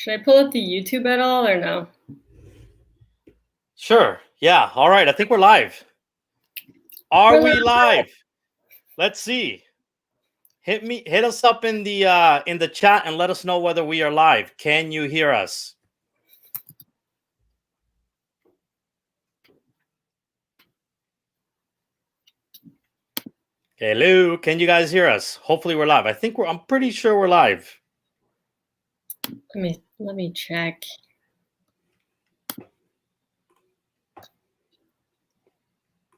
Should I pull up the YouTube at all or no? Sure. Yeah. All right. I think we're live. Are we live? Let's see. Hit us up in the chat and let us know whether we are live. Can you hear us? Hello, can you guys hear us? Hopefully we're live. I'm pretty sure we're live. Let me check.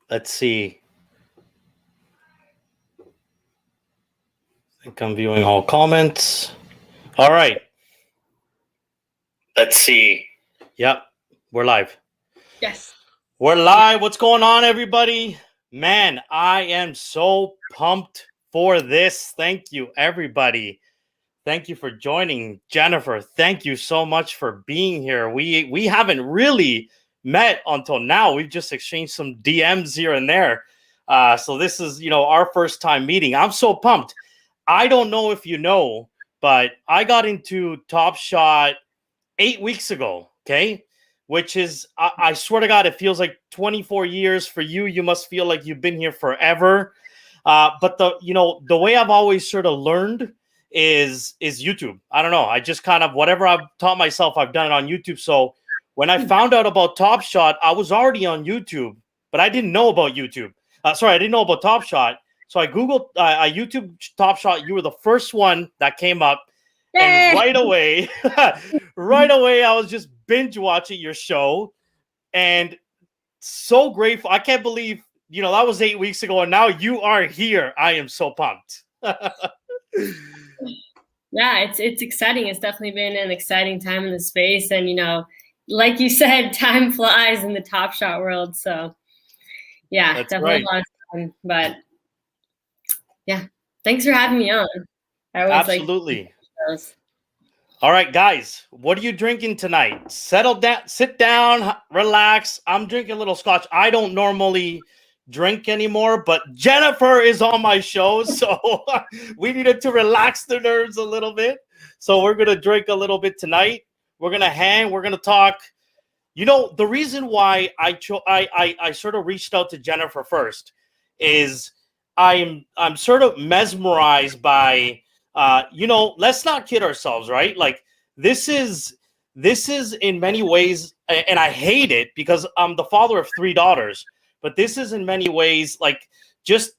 Let's see. I think I'm viewing all comments. All right. Let's see. Yep, we're live. Yes. We're live. What's going on, everybody? Man, I am so pumped for this. Thank you, everybody. Thank you for joining. Jennifer, thank you so much for being here. We haven't really met until now. We've just exchanged some DMs here and there. So this is, our first time meeting. I'm so pumped. I don't know if you know, but I got into TopShot 8 weeks ago, okay? Which is, I swear to God, it feels like 24 years. For you, you must feel like you've been here forever. But the way I've always sort of learned is YouTube. I don't know. I just kind of, whatever I've taught myself, I've done it on YouTube. So when I found out about TopShot, I was already on YouTube, but I didn't know about YouTube. I didn't know about TopShot. So I Googled, I YouTube TopShot. You were the first one that came up. Yay! And right away, I was just binge watching your show, and so grateful. I can't believe, that was 8 weeks ago, and now you are here. I am so pumped. Yeah, it's exciting. It's definitely been an exciting time in the space, and like you said, time flies in the TopShot world. So yeah, That's definitely right. a lot of fun. But yeah, thanks for having me on. I always Absolutely. like. All right, guys, what are you drinking tonight? Settle down, sit down, relax. I'm drinking a little scotch. I don't normally drink anymore, but Jennifer is on my show, so we needed to relax the nerves a little bit. So we're gonna drink a little bit tonight. We're gonna hang. We're gonna talk. The reason why I sort of reached out to Jennifer first is I'm sort of mesmerized by. Let's not kid ourselves, right? Like this is in many ways, and I hate it because I'm the father of 3 daughters, but this is in many ways like just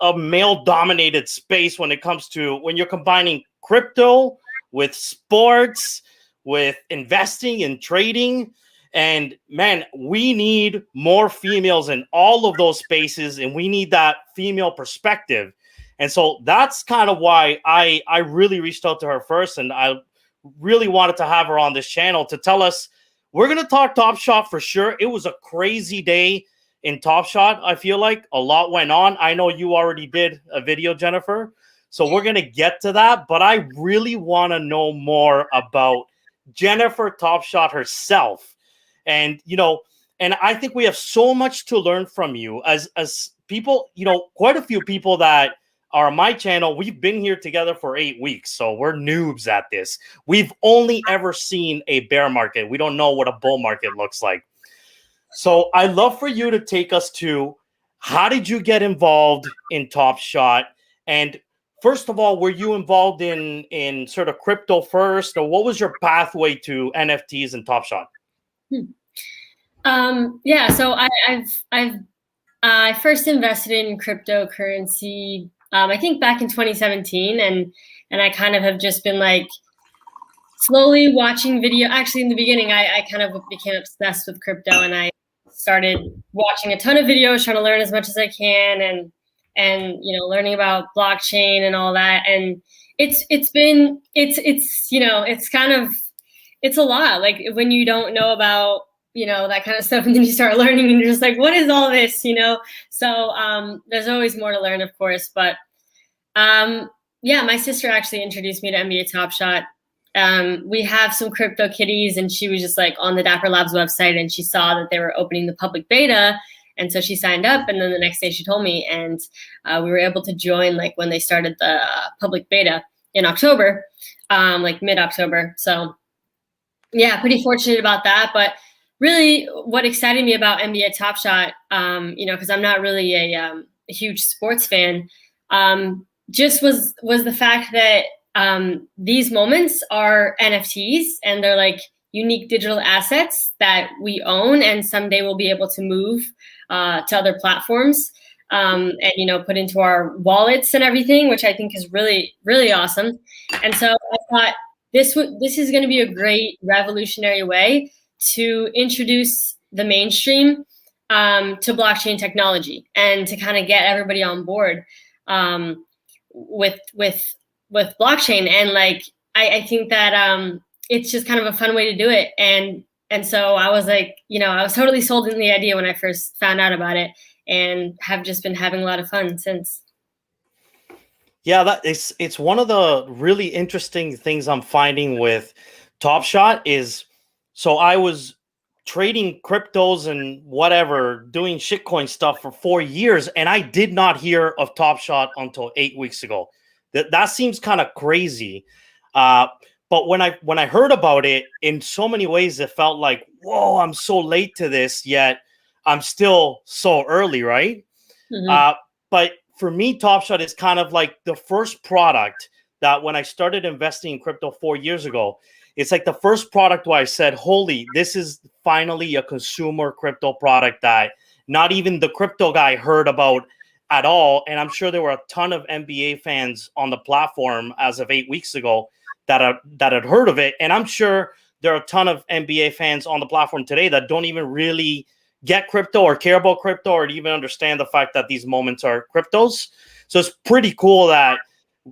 a male dominated space when it comes to when you're combining crypto with sports, with investing and trading. And man, we need more females in all of those spaces, and we need that female perspective. And so that's kind of why I really reached out to her first, and I really wanted to have her on this channel to tell us, we're going to talk TopShot for sure. It was a crazy day in TopShot. I feel like a lot went on. I know you already did a video, Jennifer, so we're going to get to that. But I really want to know more about Jennifer TopShot herself. And, and I think we have so much to learn from you as people, quite a few people that are on my channel. We've been here together for 8 weeks, so we're noobs at this. We've only ever seen a bear market. We don't know what a bull market looks like. So I'd love for you to take us to, how did you get involved in TopShot? And first of all, were you involved in sort of crypto first, or what was your pathway to NFTs and TopShot? Yeah, so I first invested in cryptocurrency, I think back in 2017, and I kind of have just been like slowly watching video. Actually, in the beginning, I kind of became obsessed with crypto, and I started watching a ton of videos, trying to learn as much as I can, and learning about blockchain and all that. And it's a lot. Like when you don't know about that kind of stuff, and then you start learning, and you're just like, what is all this? So there's always more to learn, of course. But yeah, my sister actually introduced me to NBA TopShot. We have some crypto kitties, and she was just like on the Dapper Labs website, and she saw that they were opening the public beta, and so she signed up. And then the next day she told me, and we were able to join like when they started the public beta in October, like mid-October. So Yeah, pretty fortunate about that. But really, what excited me about NBA TopShot, because I'm not really a huge sports fan, just was the fact that these moments are NFTs and they're like unique digital assets that we own, and someday we'll be able to move to other platforms. And put into our wallets and everything, which I think is really, really awesome. And so I thought this is going to be a great revolutionary way to introduce the mainstream to blockchain technology and to kind of get everybody on board with blockchain. And like I think that it's just kind of a fun way to do it. And so I was like, I was totally sold in the idea when I first found out about it, and have just been having a lot of fun since. Yeah, it's one of the really interesting things I'm finding with Top Shot is, so I was trading cryptos and whatever, doing shitcoin stuff for 4 years, and I did not hear of Top Shot until 8 weeks ago. That seems kind of crazy. But when I heard about it, in so many ways, it felt like, whoa, I'm so late to this, yet I'm still so early, right? Mm-hmm. But for me, Top Shot is kind of like the first product that when I started investing in crypto 4 years ago, it's like the first product where I said, holy, this is finally a consumer crypto product that not even the crypto guy heard about at all. And I'm sure there were a ton of NBA fans on the platform as of 8 weeks ago that had heard of it. And I'm sure there are a ton of NBA fans on the platform today that don't even really get crypto or care about crypto or even understand the fact that these moments are cryptos. So it's pretty cool that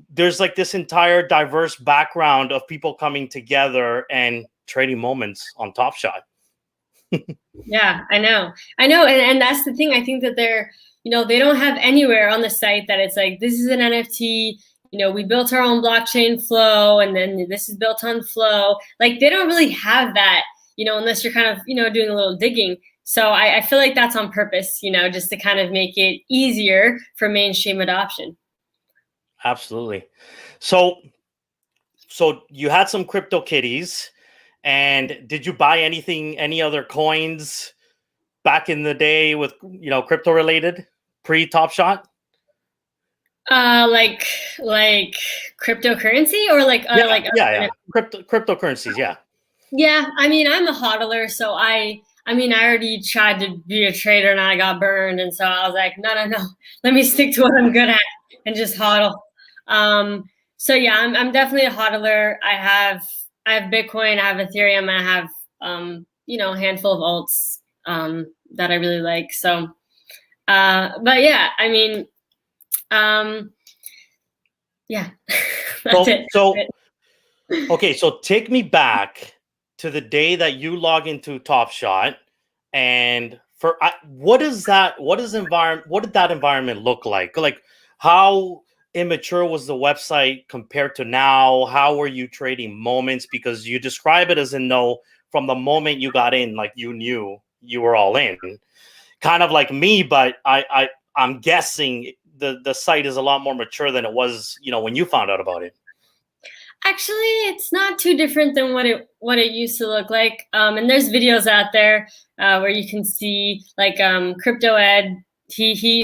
there's like this entire diverse background of people coming together and trading moments on Top Shot. Yeah, I know. And that's the thing. I think that they don't have anywhere on the site that it's like, this is an NFT, we built our own blockchain flow, and then this is built on flow. Like, they don't really have that, unless you're kind of, doing a little digging. So I feel like that's on purpose, just to kind of make it easier for mainstream adoption. Absolutely. So you had some crypto kitties, and did you buy any other coins back in the day with, crypto related pre Top Shot? Like cryptocurrency, or like Yeah. Cryptocurrencies, yeah. Yeah, I mean, I'm a hodler, so I mean, I already tried to be a trader and I got burned, and so I was like, no, let me stick to what I'm good at and just hodl. So yeah, I'm definitely a hodler. I have Bitcoin, I have Ethereum, and I have a handful of alts that I really like. So, but yeah, I mean, yeah, that's it. Okay, so take me back to the day that you log into Top Shot, and what did that environment look like? Like, how immature was the website compared to now? How were you trading moments? Because you describe it as from the moment you got in, like you knew you were all in. Kind of like me, but I'm guessing the site is a lot more mature than it was, when you found out about it. Actually, it's not too different than what it used to look like. And there's videos out there where you can see, like, Crypto Ed. He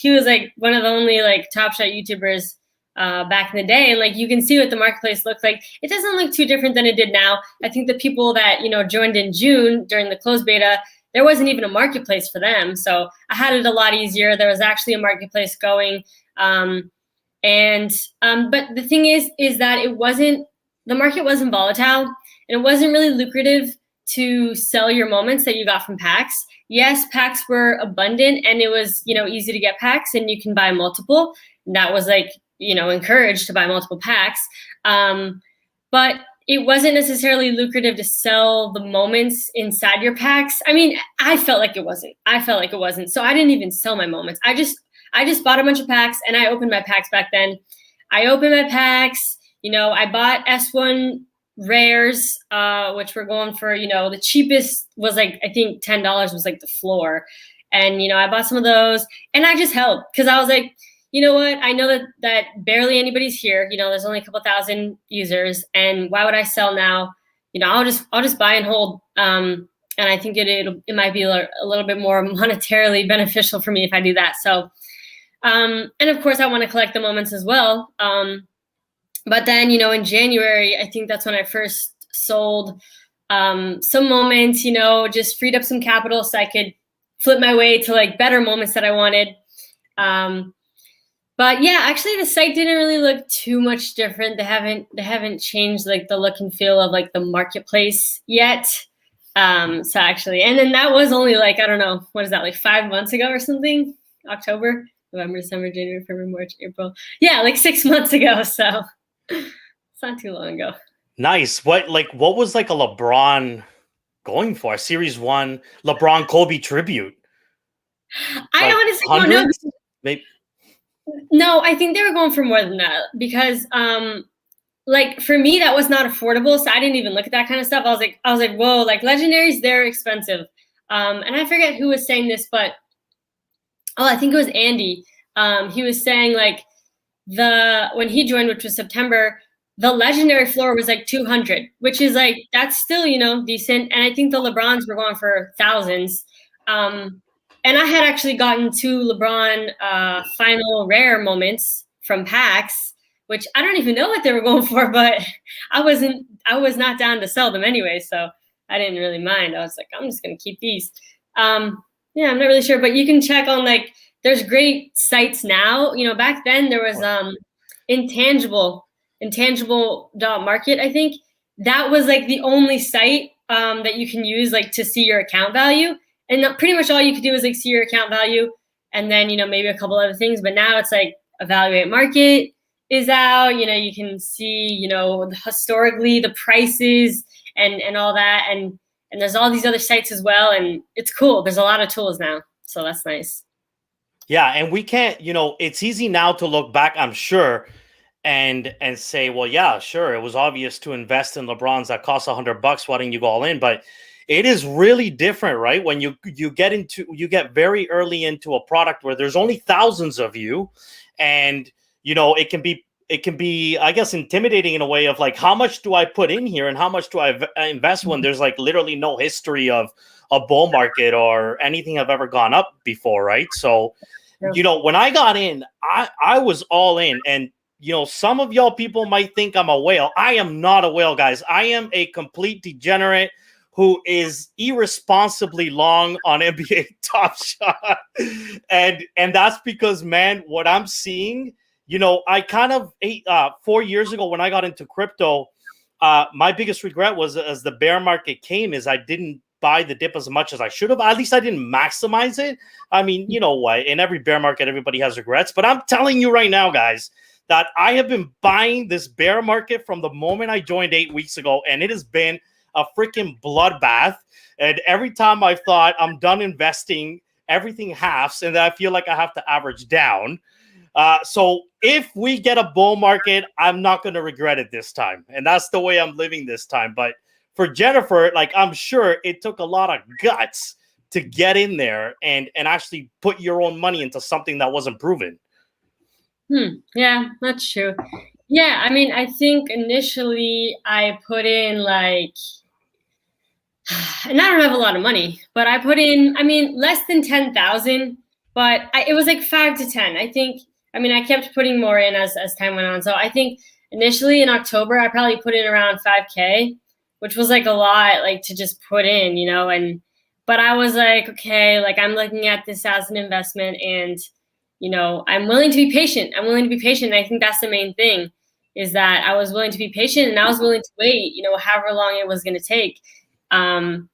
was like one of the only like Top Shot YouTubers back in the day, and like you can see what the marketplace looked like. It doesn't look too different than it did now. I think the people that joined in June during the closed beta, there wasn't even a marketplace for them, so I had it a lot easier. There was actually a marketplace going. But the thing is that the market wasn't volatile, and it wasn't really lucrative to sell your moments that you got from packs. Yes, packs were abundant, and it was, easy to get packs, and you can buy multiple. And that was like, encouraged to buy multiple packs. But it wasn't necessarily lucrative to sell the moments inside your packs. I mean, I felt like it wasn't. So I didn't even sell my moments. I just bought a bunch of packs, and I opened my packs back then. I opened my packs. I bought S1 rares, which were going for, the cheapest was like, I think $10 was like the floor. And, I bought some of those, and I just held because I was like, you know what? I know that barely anybody's here. There's only a couple thousand users, and why would I sell now I'll just buy and hold. And I think it might be a little bit more monetarily beneficial for me if I do that. So, and of course I want to collect the moments as well. But then, in January, I think that's when I first sold some moments, just freed up some capital so I could flip my way to like better moments that I wanted. But yeah, actually the site didn't really look too much different. They haven't changed like the look and feel of like the marketplace yet. So actually, and then that was only like, I don't know, what is that, like 5 months ago or something? October, November, December, January, February, March, April. Yeah, like 6 months ago. So it's not too long ago. Nice. What was like a LeBron going for? Series 1 LeBron Kobe tribute. I Like honestly hundreds? don't know. Maybe. No, I think they were going for more than that because like for me that was not affordable, so I didn't even look at that kind of stuff. I was like, whoa, like legendaries, they're expensive. And I forget who was saying this, but I think it was Andy. He was saying like when he joined, which was September, the legendary floor was like 200, which is like, that's still, decent. And I think the LeBrons were going for thousands. And I had actually gotten 2 LeBron final rare moments from packs, which I don't even know what they were going for, but I was not down to sell them anyway. So I didn't really mind. I was like, I'm just going to keep these. Yeah, I'm not really sure, but you can check on like, there's great sites now. Back then there was intangible.market, I think. That was like the only site that you can use like to see your account value. And pretty much all you could do is like see your account value and then, maybe a couple other things. But now it's like Evaluate Market is out. You can see, historically the prices and all that. And there's all these other sites as well. And it's cool. There's a lot of tools now. So that's nice. Yeah, and we can't, it's easy now to look back, I'm sure, and say, well, yeah, sure, it was obvious to invest in LeBrons that cost $100. Why didn't you go all in? But it is really different, right? When you get very early into a product where there's only thousands of you, and it can be, I guess, intimidating in a way of like, how much do I put in here and how much do I invest when there's like literally no history of a bull market or anything have ever gone up before, right? So, when I got in, I was all in. And, some of y'all people might think I'm a whale. I am not a whale, guys. I am a complete degenerate who is irresponsibly long on NBA TopShot. And that's because, man, what I'm seeing, I kind of 4 years ago when I got into crypto, my biggest regret was as the bear market came is I didn't buy the dip as much as I should have. At least I didn't maximize it. I mean, you know what? In every bear market, everybody has regrets. But I'm telling you right now, guys, that I have been buying this bear market from the moment I joined 8 weeks ago, and it has been a freaking bloodbath. And every time I've thought I'm done investing, everything halves, and then I feel like I have to average down. So if we get a bull market, I'm not going to regret it this time. And that's the way I'm living this time. But for Jennifer, like, I'm sure it took a lot of guts to get in there and actually put your own money into something that wasn't proven. Yeah, that's true. Yeah, I mean, I think initially I put in like, and I don't have a lot of money, but I put in, I mean, less than 10,000, but it was like 5 to 10. I think, I mean, I kept putting more in as time went on. So I think initially in October, I probably put in around 5K, which was like a lot, like to just put in, but I was like, okay, like I'm looking at this as an investment and, I'm willing to be patient. I'm willing to be patient. And I think that's the main thing is that I was willing to be patient and I was willing to wait, however long it was going to take. And,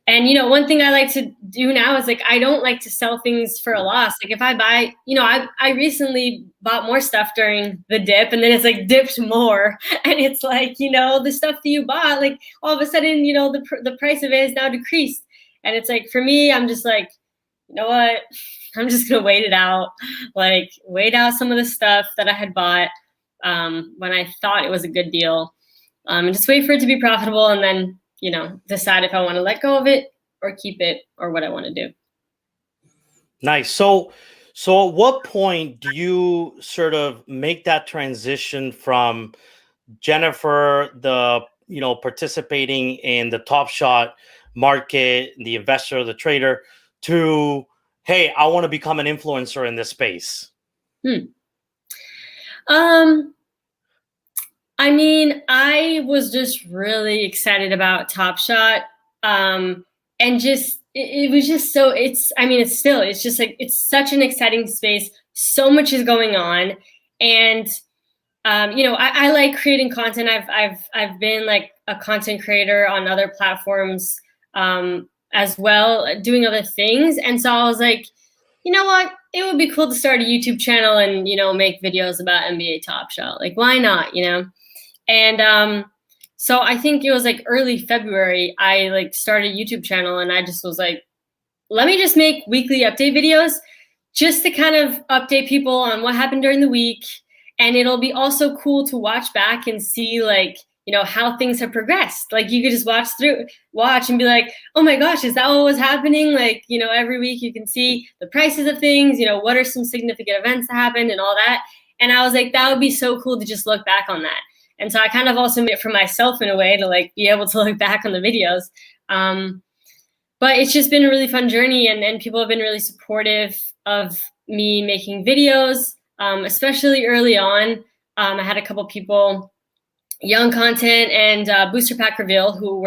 one thing I like to do now is like, I don't like to sell things for a loss. Like if I buy, I recently bought more stuff during the dip and then it's like dipped more. And it's like, the stuff that you bought, like all of a sudden, the price of it is now decreased. And it's like, for me, I'm just like, you know what? I'm just going to wait it out, like wait out some of the stuff that I had bought when I thought it was a good deal and just wait for it to be profitable and then, decide if I want to let go of it or keep it or what I want to do. Nice. So at what point do you sort of make that transition from Jennifer, the participating in the Top Shot market, the investor, the trader, to, hey, I want to become an influencer in this space? I mean, I was just really excited about Top Shot. And just, it was just so, it's just like, it's such an exciting space. So much is going on. And, I like creating content. I've been like a content creator on other platforms, as well, doing other things. And so I was like, you know what? It would be cool to start a YouTube channel and, make videos about NBA TopShot. Like, why not, And so I think it was like early February, I like started a YouTube channel, and I just was like, let me just make weekly update videos just to kind of update people on what happened during the week. And it'll be also cool to watch back and see like, how things have progressed. Like you could just watch and be like, oh my gosh, is that what was happening? Like, every week you can see the prices of things, what are some significant events that happened and all that. And I was like, that would be so cool to just look back on that. And so I kind of also made it for myself in a way to like be able to look back on the videos. But it's just been a really fun journey, and people have been really supportive of me making videos, especially early on. I had a couple people, Young Content and Booster Pack Reveal, who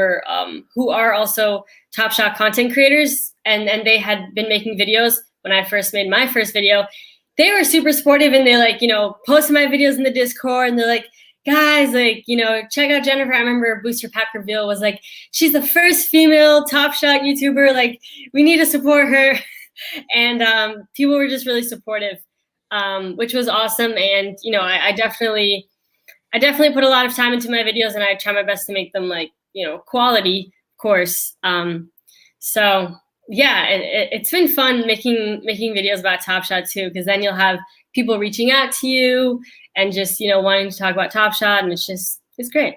are also Top Shot content creators, and they had been making videos when I first made my first video. They were super supportive, and they like, posted my videos in the Discord, and they're like, guys, like, check out Jennifer. I remember Booster Pack Reveal was like, she's the first female Top Shot YouTuber. Like, we need to support her. And people were just really supportive, which was awesome. And, I definitely put a lot of time into my videos, and I try my best to make them like, quality, of course. So yeah, it's been fun making videos about Top Shot too, because then you'll have people reaching out to you and just, wanting to talk about Top Shot, and it's great.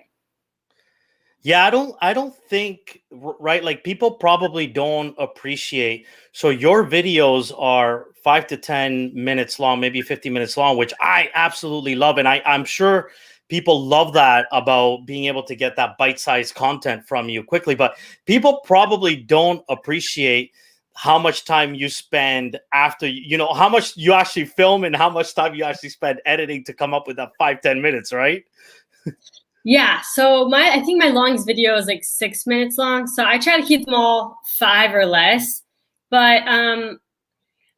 Yeah, I don't think, right, like people probably don't appreciate. So your videos are 5 to 10 minutes long, maybe 50 minutes long, which I absolutely love. And I'm sure people love that about being able to get that bite-sized content from you quickly. But people probably don't appreciate how much time you spend after, how much you actually film and how much time you actually spend editing to come up with that 5-10 minutes, right? Yeah. So I think my longest video is like 6 minutes long. So I try to keep them all 5 or less. But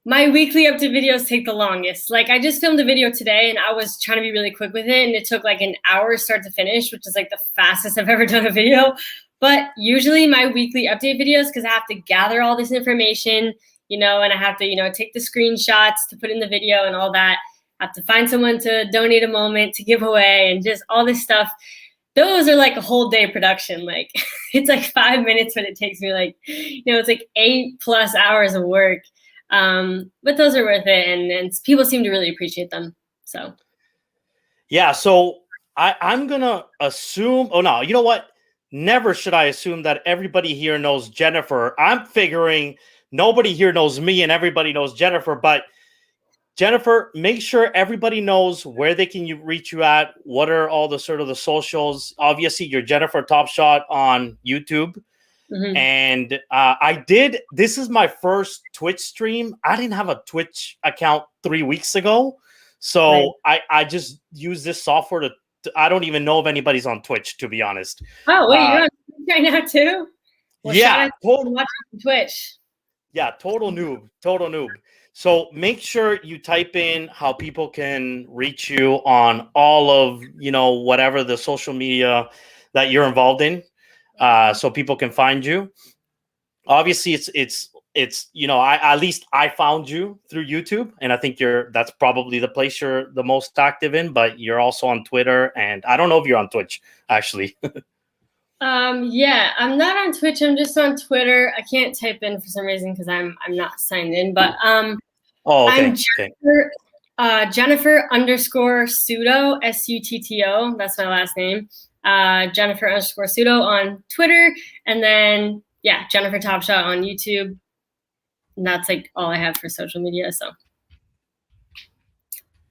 my weekly update videos take the longest. Like I just filmed a video today, and I was trying to be really quick with it, and it took like an hour start to finish, which is like the fastest I've ever done a video. But usually my weekly update videos, because I have to gather all this information, and I have to, take the screenshots to put in the video and all that. I have to find someone to donate a moment to give away and just all this stuff. Those are like a whole day production. Like it's like 5 minutes, but it takes me like, it's like 8+ hours of work. But those are worth it, and people seem to really appreciate them. So yeah, so I'm gonna assume, oh no, you know what? Never should I assume that everybody here knows Jennifer. I'm figuring nobody here knows me and everybody knows Jennifer, but Jennifer, make sure everybody knows where they can reach you at. What are all the sort of the socials? Obviously, you're Jennifer TopShot on YouTube. Mm-hmm. And this is my first Twitch stream. I didn't have a Twitch account 3 weeks ago. So right. I just use this software to I don't even know if anybody's on Twitch, to be honest. Oh, wait, you're on Twitch right now too? Well, yeah, totally watching Twitch. Yeah, total noob. So make sure you type in how people can reach you on all of, whatever the social media that you're involved in, so people can find you. Obviously, it's at least I found you through YouTube, and I think that's probably the place you're the most active in. But you're also on Twitter, and I don't know if you're on Twitch actually. Yeah, I'm not on Twitch. I'm just on Twitter. I can't type in for some reason because I'm not signed in. But okay. I'm Jennifer _Sutto, Sutto. That's my last name. Jennifer _Sutto on Twitter, and then Jennifer TopShot on YouTube. And that's like all I have for social media. So.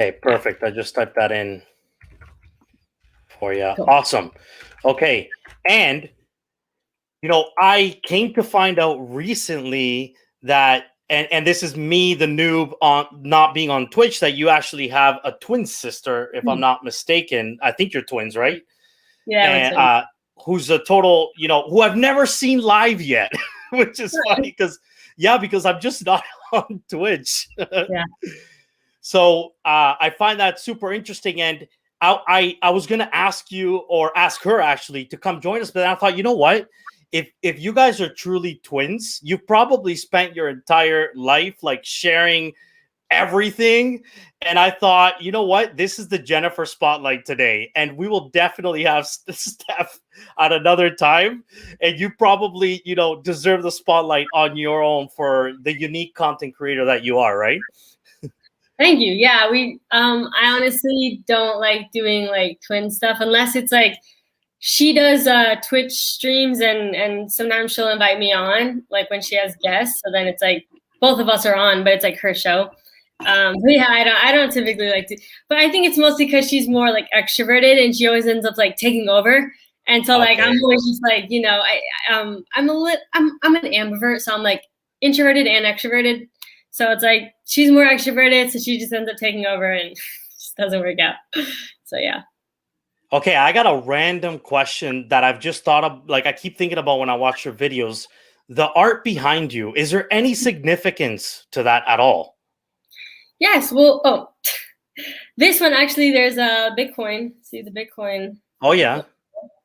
Okay, perfect. I just typed that in for you. Cool. Awesome. Okay. And, you know, I came to find out recently that, and this is me, the noob, on not being on Twitch, that you actually have a twin sister, if I'm not mistaken. I think you're twins, right? Yeah, we're And twins. who's a total, you know, who I've never seen live yet, which is funny because, yeah, because I'm just not on Twitch. Yeah. So I find that super interesting. And I was going to ask you or ask her actually to come join us. But then I thought, you know what? If you guys are truly twins, you've probably spent your entire life like sharing everything. And I thought, you know what? This is the Jennifer spotlight today. And we will definitely have Steph at another time. And you probably, you know, deserve the spotlight on your own for the unique content creator that you are, right? Thank you. Yeah, I honestly don't like doing like twin stuff unless it's like she does Twitch streams and sometimes she'll invite me on like when she has guests. So then it's like both of us are on, but it's like her show. But yeah, I don't typically like to, but I think it's mostly because she's more like extroverted and she always ends up like taking over. And so like Okay. I'm always just like, you know, I'm an ambivert, so I'm like introverted and extroverted. So it's like she's more extroverted, so she just ends up taking over and just doesn't work out. So yeah. Okay, I got a random question that I've just thought of. Like, I keep thinking about when I watch your videos. The art behind you, is there any significance to that at all? Yes. Well, oh, this one actually, there's a Bitcoin. See the Bitcoin Oh, yeah.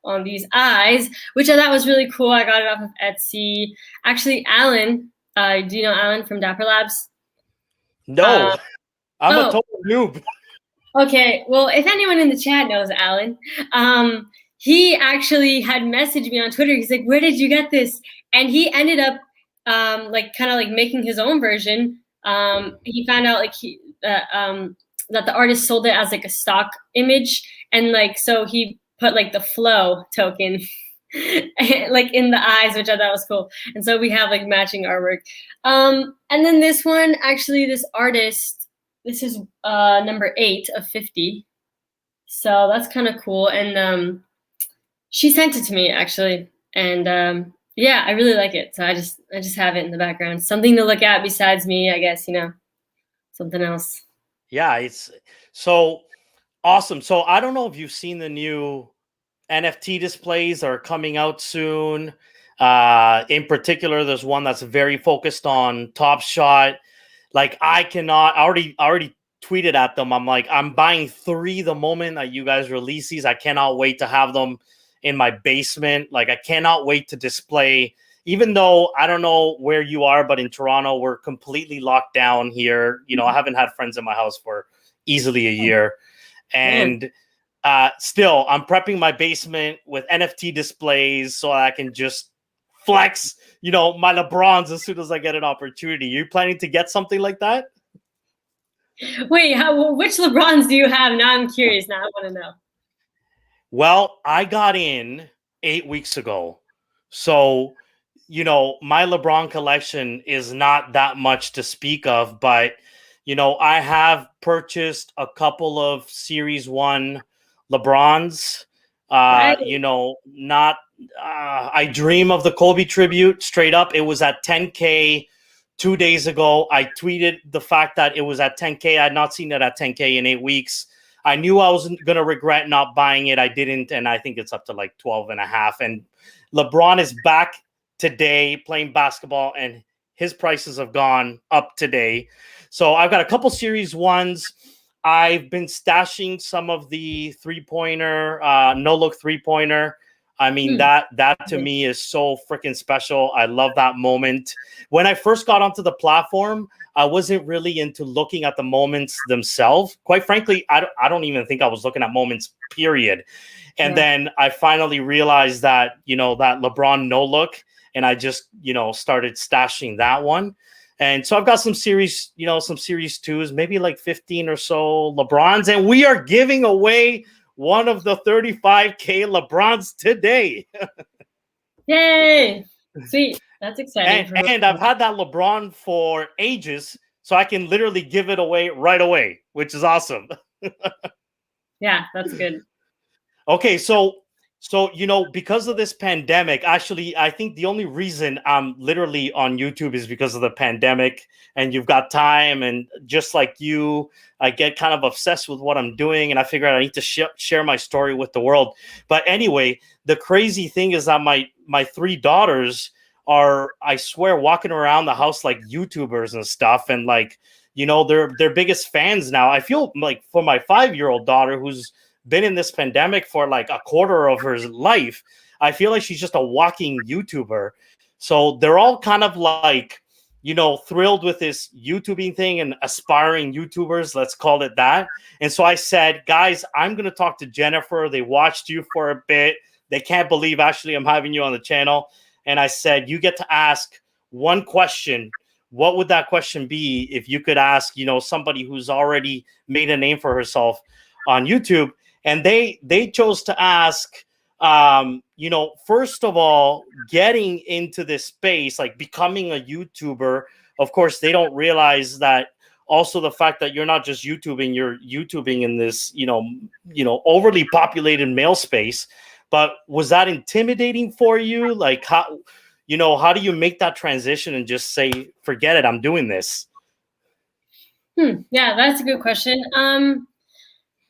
on these eyes, which I thought was really cool. I got it off of Etsy. Actually, Alan, do you know Alan from Dapper Labs? No, I'm a Oh, total noob. okay. Well, if anyone in the chat knows Alan, he actually had messaged me on Twitter. He's like, "Where did you get this?" And he ended up like kind of like making his own version. He found out like that the artist sold it as like a stock image, and like so he put like the flow token like in the eyes, which I thought was cool. And so we have like matching artwork. And then this one, actually, this artist. This is number 8 of 50. So that's kind of cool. And she sent it to me actually. And yeah, I really like it. So I just have it in the background. Something to look at besides me, I guess, you know, something else. Yeah, it's so awesome. So I don't know if you've seen the new NFT displays that are coming out soon. In particular, there's one that's very focused on Top Shot. Like I already tweeted at them. I'm like, I'm buying 3 the moment that you guys release these. I cannot wait to have them in my basement. Like I cannot wait to display. Even though I don't know where you are, but in Toronto, we're completely locked down here. You know, I haven't had friends in my house for easily a year. Man. And still, I'm prepping my basement with NFT displays so I can just flex, you know, my LeBrons as soon as I get an opportunity. You planning to get something like that? Wait, which LeBrons do you have? Now I'm curious. Now I want to know. Well, I got in 8 weeks ago. So, you know, my LeBron collection is not that much to speak of, but, you know, I have purchased a couple of Series 1 LeBrons. Right. You know, not, I dream of the Kobe tribute straight up. It was at 10K 2 days ago. I tweeted the fact that it was at 10K. I had not seen it at 10K in 8 weeks. I knew I was going to regret not buying it. I didn't. And I think it's up to like 12 and a half. And LeBron is back today playing basketball and his prices have gone up today. So I've got a couple Series 1s. I've been stashing some of the 3-pointer, no-look 3-pointer. I mean, that to me is so freaking special. I love that moment. When I first got onto the platform, I wasn't really into looking at the moments themselves. Quite frankly, I don't even think I was looking at moments, period. And then I finally realized that, you know, that LeBron no look, and I just, you know, started stashing that one. And so I've got some series, you know, some Series 2s, maybe like 15 or so LeBrons. And we are giving away one of the 35K LeBrons today. Yay! Sweet. That's exciting. And I've had that LeBron for ages, so I can literally give it away right away, which is awesome. Yeah, that's good. Okay, so So, because of this pandemic, actually, I think the only reason I'm literally on YouTube is because of the pandemic, and you've got time. And just like you, I get kind of obsessed with what I'm doing, and I figure out I need to share my story with the world. But anyway, the crazy thing is that my three daughters are, I swear, walking around the house like YouTubers and stuff. And like, they're biggest fans now. I feel like for my 5-year-old daughter, who's been in this pandemic for like a quarter of her life, I feel like she's just a walking YouTuber. So they're all kind of like, thrilled with this YouTubing thing and aspiring YouTubers, let's call it that. And so I said, guys, I'm going to talk to Jennifer. They watched you for a bit. They can't believe actually I'm having you on the channel. And I said, you get to ask one question. What would that question be if you could ask, somebody who's already made a name for herself on YouTube? And they chose to ask, first of all, getting into this space, like becoming a YouTuber. Of course, they don't realize that also the fact that you're not just YouTubing, you're YouTubing in this, overly populated male space. But was that intimidating for you? Like how do you make that transition and just say, forget it, I'm doing this? Yeah, that's a good question.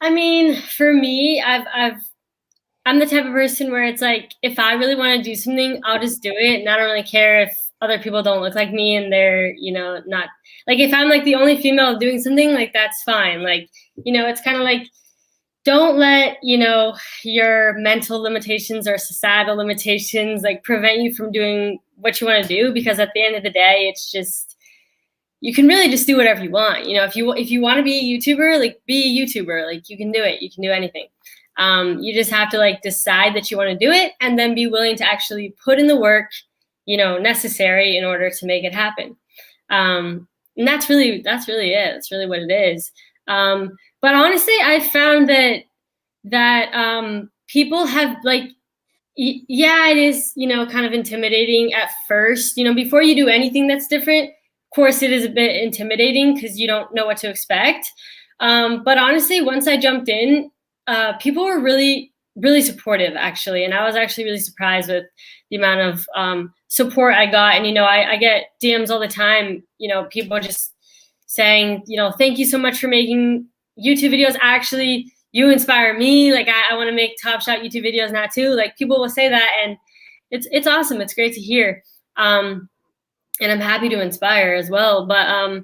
I mean, for me, I'm the type of person where it's like, if I really want to do something, I'll just do it. And I don't really care if other people don't look like me and they're, not like, if I'm like the only female doing something, like, that's fine. Like, it's kind of like, don't let, your mental limitations or societal limitations like prevent you from doing what you want to do. Because at the end of the day, it's just, you can really just do whatever you want. If you want to be a YouTuber, like, be a YouTuber. Like, you can do it. You can do anything. You just have to like decide that you want to do it, and then be willing to actually put in the work, necessary in order to make it happen. And that's really it. That's really what it is. But honestly, I found that people have like, yeah, it is, kind of intimidating at first. Before you do anything that's different, of course, it is a bit intimidating because you don't know what to expect. But honestly, once I jumped in, people were really, really supportive, actually. And I was actually really surprised with the amount of support I got. And, I get DMs all the time, people just saying, thank you so much for making YouTube videos. Actually, you inspire me. Like, I want to make TopShot YouTube videos now too. Like, people will say that, and it's awesome. It's great to hear. And I'm happy to inspire as well. But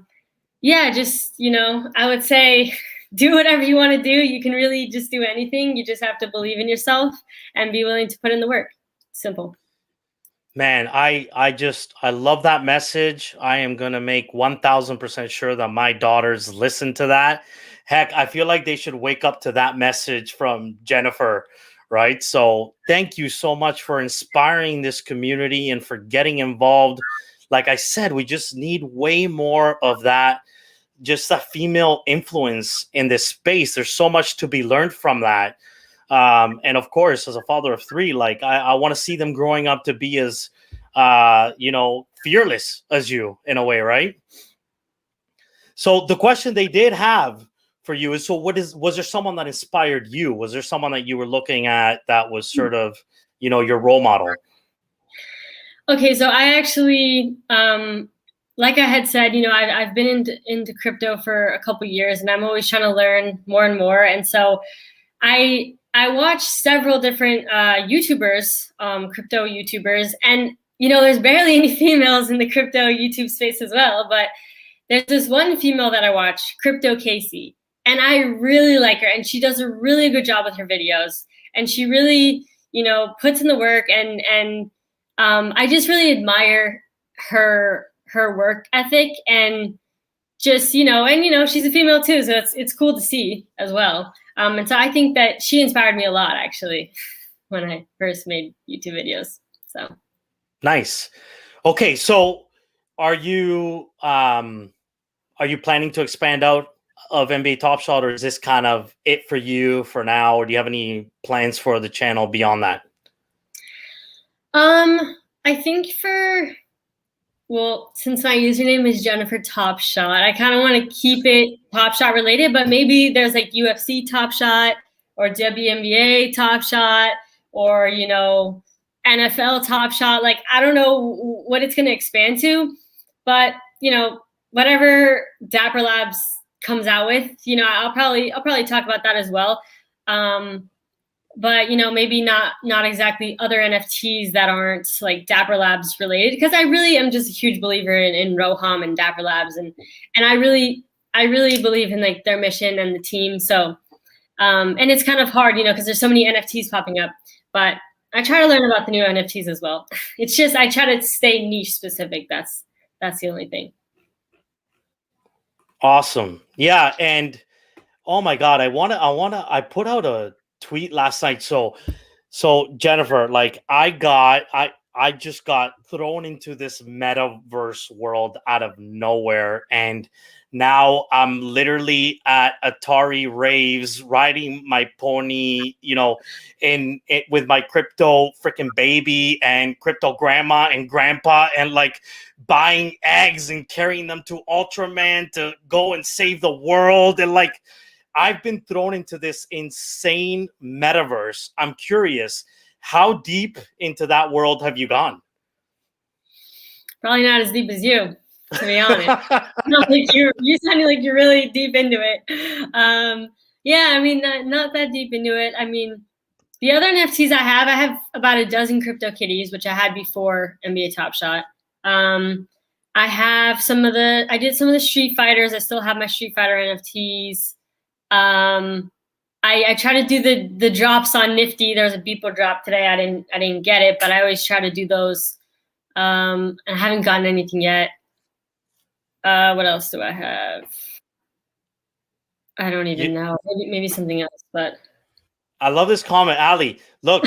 yeah, just, I would say do whatever you want to do. You can really just do anything. You just have to believe in yourself and be willing to put in the work. Simple. Man, I love that message. I am going to make 1000% sure that my daughters listen to that. Heck, I feel like they should wake up to that message from Jennifer, right? So thank you so much for inspiring this community and for getting involved. Like I said, we just need way more of that, just that female influence in this space. There's so much to be learned from that. And of course, as a father of three, like I want to see them growing up to be as, fearless as you in a way, right? So the question they did have for you is, so was there someone that inspired you? Was there someone that you were looking at that was sort of, your role model? Okay, so I actually, like I had said, I've been into crypto for a couple years, and I'm always trying to learn more and more. And so I watched several different YouTubers, crypto YouTubers, and there's barely any females in the crypto YouTube space as well. But there's this one female that I watch, Crypto Casey, and I really like her, and she does a really good job with her videos, and she really, puts in the work, and I just really admire her work ethic, and just, and she's a female too, so it's cool to see as well. And so I think that she inspired me a lot, actually, when I first made YouTube videos. So nice. Okay, so are you planning to expand out of NBA TopShot, or is this kind of it for you for now, or do you have any plans for the channel beyond that? I think since my username is Jennifer TopShot, I kind of want to keep it TopShot related, but maybe there's like UFC TopShot or WNBA TopShot, or, NFL TopShot. Like, I don't know what it's going to expand to, but, whatever Dapper Labs comes out with, I'll probably talk about that as well. But maybe not exactly other NFTs that aren't like Dapper Labs related, because I really am just a huge believer in Roham and Dapper Labs, and I really believe in like their mission and the team. So and it's kind of hard, because there's so many NFTs popping up, but I try to learn about the new NFTs as well. It's just I try to stay niche specific. That's the only thing. Awesome. Yeah, and oh my God, I put out a tweet last night. So Jennifer, like I just got thrown into this metaverse world out of nowhere, and now I'm literally at Atari raves, riding my pony, in it with my crypto freaking baby and crypto grandma and grandpa, and like buying eggs and carrying them to Ultraman to go and save the world, and like I've been thrown into this insane metaverse. I'm curious, how deep into that world have you gone? Probably not as deep as you, to be honest. Like you sounded like you're really deep into it. Yeah, I mean, not that deep into it. I mean, the other NFTs I have about a dozen crypto kitties, which I had before NBA TopShot. I have I did some of the Street Fighters. I still have my Street Fighter NFTs. I try to do the drops on Nifty. There was a Beeple drop today. I didn't get it, but I always try to do those. I haven't gotten anything yet. What else do I have? I don't even know. Maybe something else, but I love this comment, Ali. Look,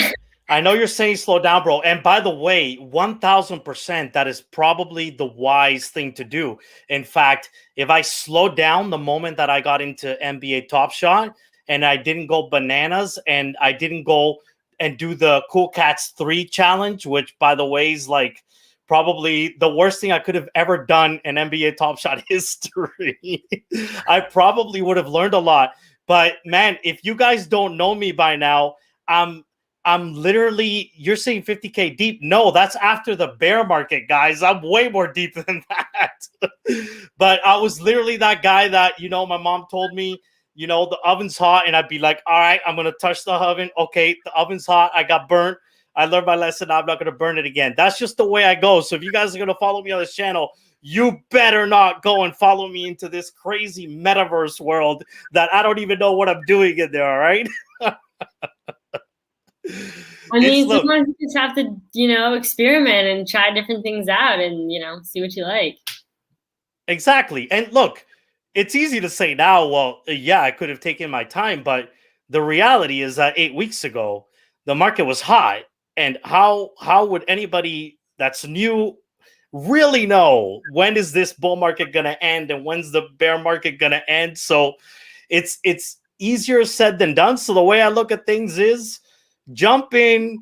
I know you're saying slow down, bro. And by the way, 1000%, that is probably the wise thing to do. In fact, if I slowed down the moment that I got into NBA TopShot and I didn't go bananas and I didn't go and do the Cool Cats 3 challenge, which by the way is like probably the worst thing I could have ever done in NBA TopShot history, I probably would have learned a lot. But man, if you guys don't know me by now, I'm literally, you're saying 50K deep. No, that's after the bear market, guys. I'm way more deep than that. But I was literally that guy that, my mom told me, the oven's hot, and I'd be like, all right, I'm going to touch the oven. Okay, the oven's hot. I got burnt. I learned my lesson. I'm not going to burn it again. That's just the way I go. So if you guys are going to follow me on this channel, you better not go and follow me into this crazy metaverse world that I don't even know what I'm doing in there, all right? I mean, sometimes you just have to, experiment and try different things out and, see what you like. Exactly. And look, it's easy to say now, well, yeah, I could have taken my time, but the reality is that 8 weeks ago, the market was hot. And how would anybody that's new really know when is this bull market going to end and when's the bear market going to end? So it's easier said than done. So the way I look at things is jump in,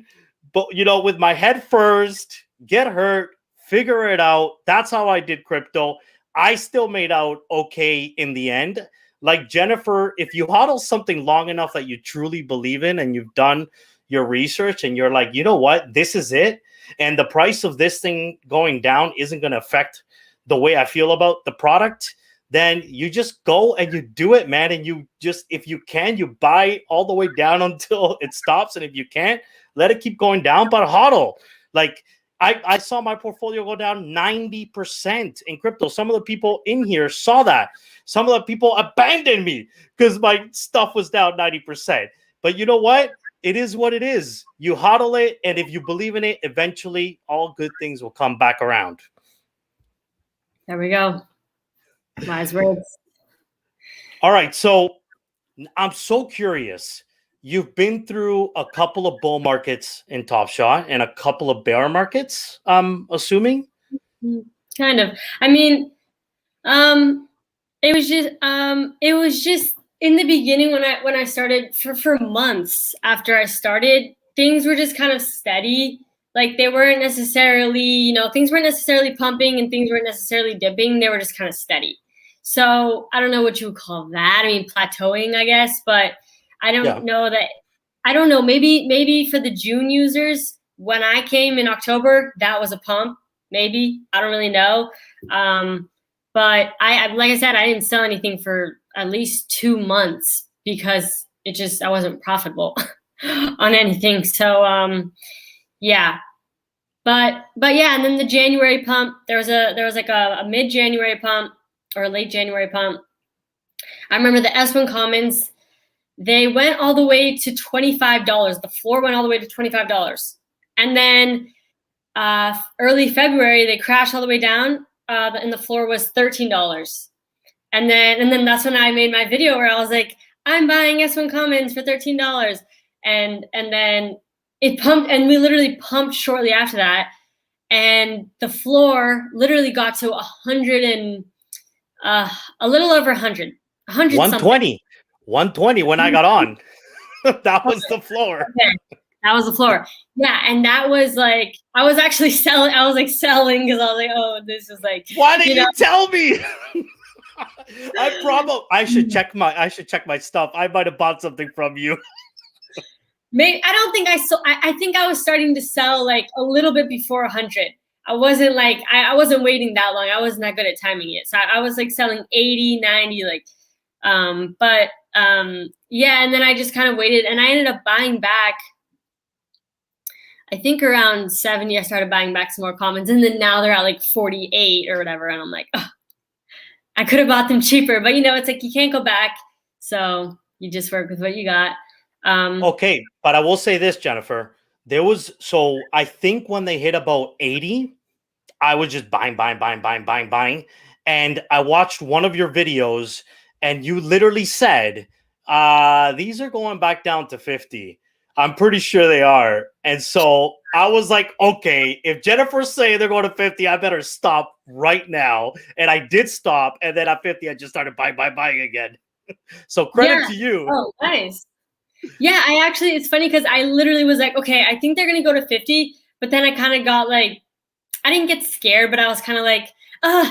but with my head first, get hurt, figure it out. That's how I did crypto. I still made out okay in the end. Like Jennifer, if you hodl something long enough that you truly believe in and you've done your research and you're like, you know what, this is it, and the price of this thing going down isn't going to affect the way I feel about the product, then you just go and you do it, man. And you just, if you can, you buy all the way down until it stops. And if you can't, let it keep going down, but hodl. Like I saw my portfolio go down 90% in crypto. Some of the people in here saw that. Some of the people abandoned me because my stuff was down 90%. But you know what? It is what it is. You hodl it, and if you believe in it, eventually all good things will come back around. There we go. Wise words. All right, so I'm so curious. You've been through a couple of bull markets in TopShot and a couple of bear markets, I'm assuming? Kind of. I mean, it was just in the beginning when I started, for months after I started, things were just kind of steady. Like they weren't necessarily, things weren't necessarily pumping and things weren't necessarily dipping. They were just kind of steady. So I don't know what you would call that. I mean, plateauing, I guess, but I don't know that I don't know, maybe for the June users, when I came in October, that was a pump. Maybe, I don't really know. But I like I said, I didn't sell anything for at least 2 months because I wasn't profitable on anything. So yeah. But yeah, and then the January pump, there was like a mid-January pump or a late January pump. I remember the S1 Commons, they went all the way to $25. The floor went all the way to $25. And then early February, they crashed all the way down, and the floor was $13. And then that's when I made my video where I was like, I'm buying S1 Commons for $13. And then it pumped, and we literally pumped shortly after that. And the floor literally got to 100 and a little over 100, 120, 120 when I got on. That was the floor. Okay. That was the floor. Yeah, and that was like, I was actually selling. I was like selling because I was like, oh, this is like. Why didn't you tell me? I should check my stuff. I might have bought something from you. Maybe I don't think I sold. I think I was starting to sell like a little bit before 100. I wasn't like I wasn't waiting that long. I wasn't that good at timing it. So I was like selling 80, 90, like yeah, and then I just kind of waited, and I ended up buying back. I think around 70, I started buying back some more Commons, and then now they're at like 48 or whatever, and I'm like, oh, I could have bought them cheaper, but it's like you can't go back, so you just work with what you got. Okay, but I will say this, Jennifer. I think when they hit about 80, I was just buying. And I watched one of your videos, and you literally said, these are going back down to 50. I'm pretty sure they are. And so I was like, okay, if Jennifer's saying they're going to 50, I better stop right now. And I did stop. And then at 50, I just started buying again. So credit to you. Oh, nice. Yeah, it's funny because I literally was like, okay, I think they're going to go to 50. But then I kind of got like, I didn't get scared, but I was kind of like,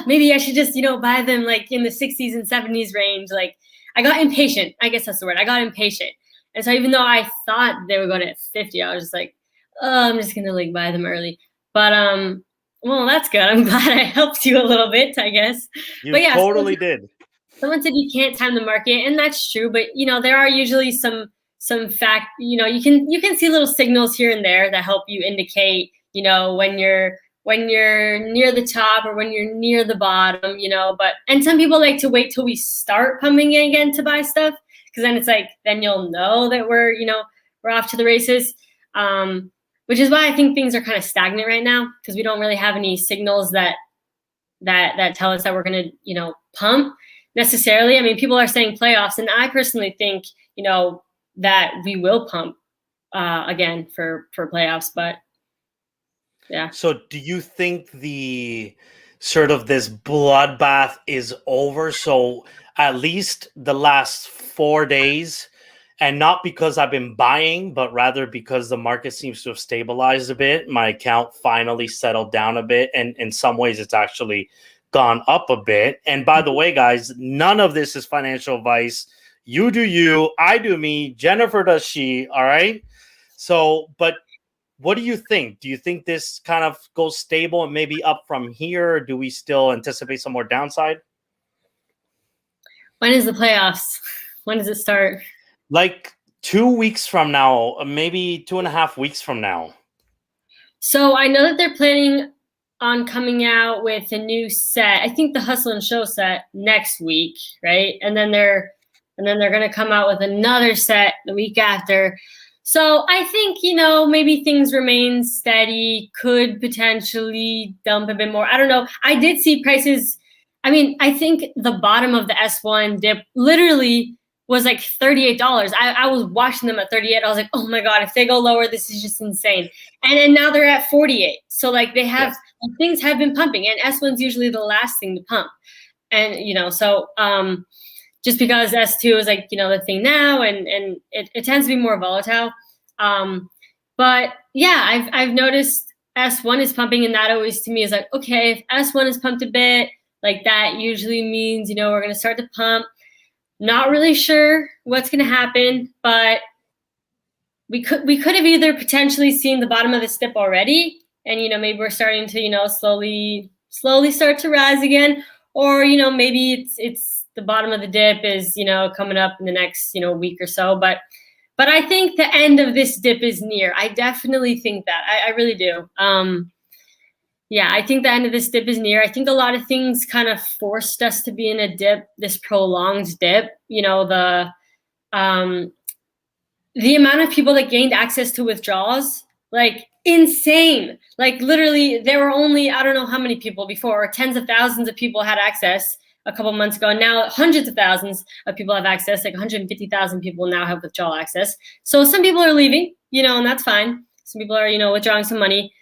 maybe I should just, buy them like in the 60s and 70s range. Like I got impatient. I guess that's the word. I got impatient. And so even though I thought they would go to 50, I was just like, I'm just going to like buy them early. But, well, that's good. I'm glad I helped you a little bit, I guess. You totally did. Someone said you can't time the market, and that's true. But, there are usually some fact, you can see little signals here and there that help you indicate, when you're near the top or when you're near the bottom, and some people like to wait till we start pumping again to buy stuff. Because then it's like, then you'll know that we're off to the races, which is why I think things are kind of stagnant right now, because we don't really have any signals that tell us that we're going to, pump necessarily. I mean, people are saying playoffs, and I personally think, that we will pump again for playoffs, but yeah. So do you think the sort of this bloodbath is over? So at least the last 4 days, and not because I've been buying, but rather because the market seems to have stabilized a bit. My account finally settled down a bit. And in some ways it's actually gone up a bit. And by the way, guys, none of this is financial advice. You do you, I do me, Jennifer does she, all right? So, but what do you think? Do you think this kind of goes stable and maybe up from here? Or do we still anticipate some more downside? When is the playoffs? When does it start? Like 2 weeks from now, maybe 2.5 weeks from now. So I know that they're planning on coming out with a new set. I think the Hustle and Show set next week, right? And then they're going to come out with another set the week after. So I think, maybe things remain steady, could potentially dump a bit more. I don't know. I did see prices. I mean, I think the bottom of the S1 dip literally was like $38. I was watching them at 38. I was like, oh my God, if they go lower, this is just insane. And then now they're at 48. So like they have, things have been pumping, and S1's usually the last thing to pump. And, so just because S2 is like, the thing now, and it tends to be more volatile. But yeah, I've noticed S1 is pumping, and that always to me is like, okay, if S1 is pumped a bit, like that usually means, we're going to start to pump. Not really sure what's going to happen, but we could have either potentially seen the bottom of this dip already, and maybe we're starting to slowly start to rise again, or maybe it's the bottom of the dip is coming up in the next week or so. But I think the end of this dip is near. I definitely think that. I really do. Yeah, I think the end of this dip is near. I think a lot of things kind of forced us to be in a dip, this prolonged dip. The amount of people that gained access to withdrawals, like insane. Like literally, there were only, I don't know how many people before, or tens of thousands of people had access a couple months ago. And now hundreds of thousands of people have access, like 150,000 people now have withdrawal access. So some people are leaving, and that's fine. Some people are, withdrawing some money.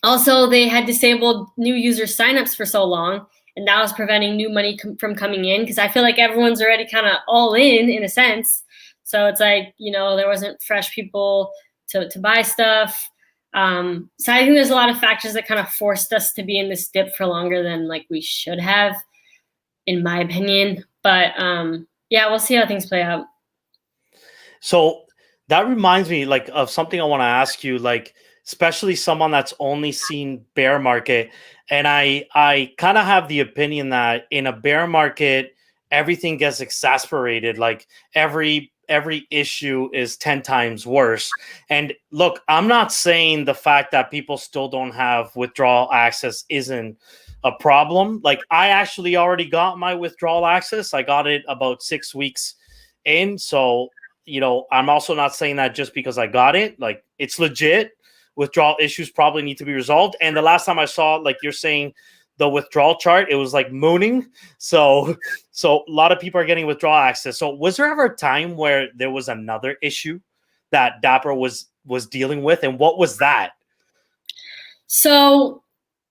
Also, they had disabled new user signups for so long, and that was preventing new money from coming in, because I feel like everyone's already kind of all in a sense. So it's like, there wasn't fresh people to buy stuff. So I think there's a lot of factors that kind of forced us to be in this dip for longer than like we should have, in my opinion. But yeah, we'll see how things play out. So that reminds me like of something I want to ask you, like, especially someone that's only seen bear market. And I kind of have the opinion that in a bear market, everything gets exasperated. Like every issue is 10 times worse. And look, I'm not saying the fact that people still don't have withdrawal access isn't a problem. Like I actually already got my withdrawal access. I got it about 6 weeks in. So, I'm also not saying that just because I got it. Like it's legit. Withdrawal issues probably need to be resolved. And the last time I saw, like you're saying, the withdrawal chart, it was like mooning. So a lot of people are getting withdrawal access. So was there ever a time where there was another issue that Dapper was dealing with? And what was that? So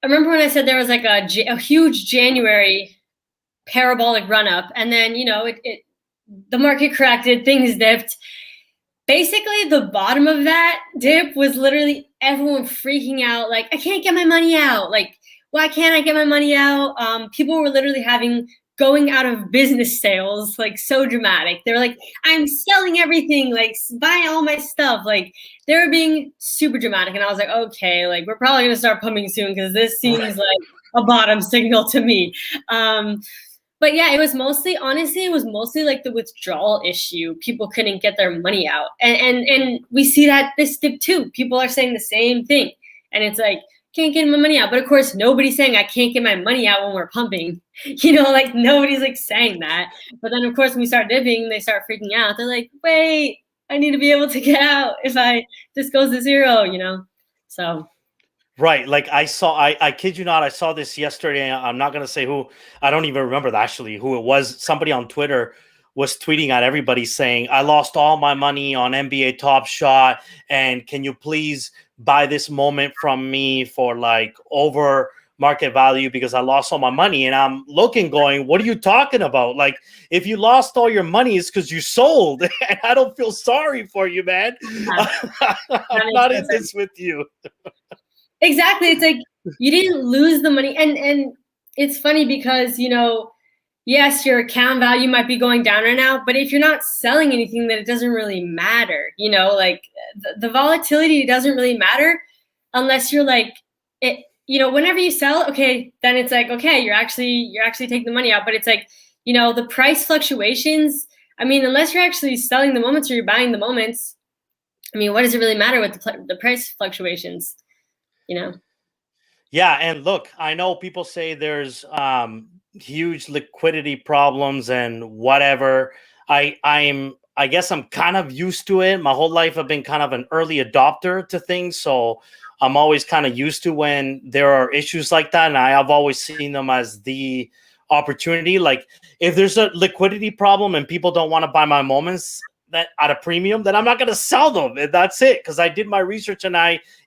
I remember when I said there was like a huge January parabolic run up, and then, the market corrected, things dipped. Basically, the bottom of that dip was literally everyone freaking out. Like, I can't get my money out. Like, why can't I get my money out? People were literally going out of business sales, like so dramatic. They were like, I'm selling everything, like buying all my stuff. Like they were being super dramatic. And I was like, okay, like we're probably going to start pumping soon, because this seems like a bottom signal to me. But yeah, honestly, it was mostly like the withdrawal issue. People couldn't get their money out. And we see that this dip too. People are saying the same thing. And it's like, can't get my money out. But of course, nobody's saying I can't get my money out when we're pumping. Like nobody's like saying that. But then of course, when we start dipping, they start freaking out. They're like, wait, I need to be able to get out if this goes to zero, So right. Like I kid you not, I saw this yesterday. I'm not going to say who, I don't even remember actually who it was. Somebody on Twitter was tweeting at everybody saying, I lost all my money on NBA TopShot, and can you please buy this moment from me for like over market value, because I lost all my money. And I'm looking going, what are you talking about? Like if you lost all your money, it's because you sold. And I don't feel sorry for you, man. I'm not in this with you. Exactly. It's like you didn't lose the money. And it's funny because, yes, your account value might be going down right now, but if you're not selling anything, then it doesn't really matter. Like the volatility doesn't really matter unless you're like it. Whenever you sell, okay, then it's like, okay, you're actually taking the money out. But it's like, the price fluctuations. I mean, unless you're actually selling the moments or you're buying the moments, I mean, what does it really matter with the price fluctuations? Yeah, and look, I know people say there's huge liquidity problems and whatever. I guess I'm kind of used to it. My whole life I've been kind of an early adopter to things, so I'm always kind of used to when there are issues like that, and I've always seen them as the opportunity. Like if there's a liquidity problem and people don't want to buy my moments that at a premium, then I'm not going to sell them. And that's it, because I did my research and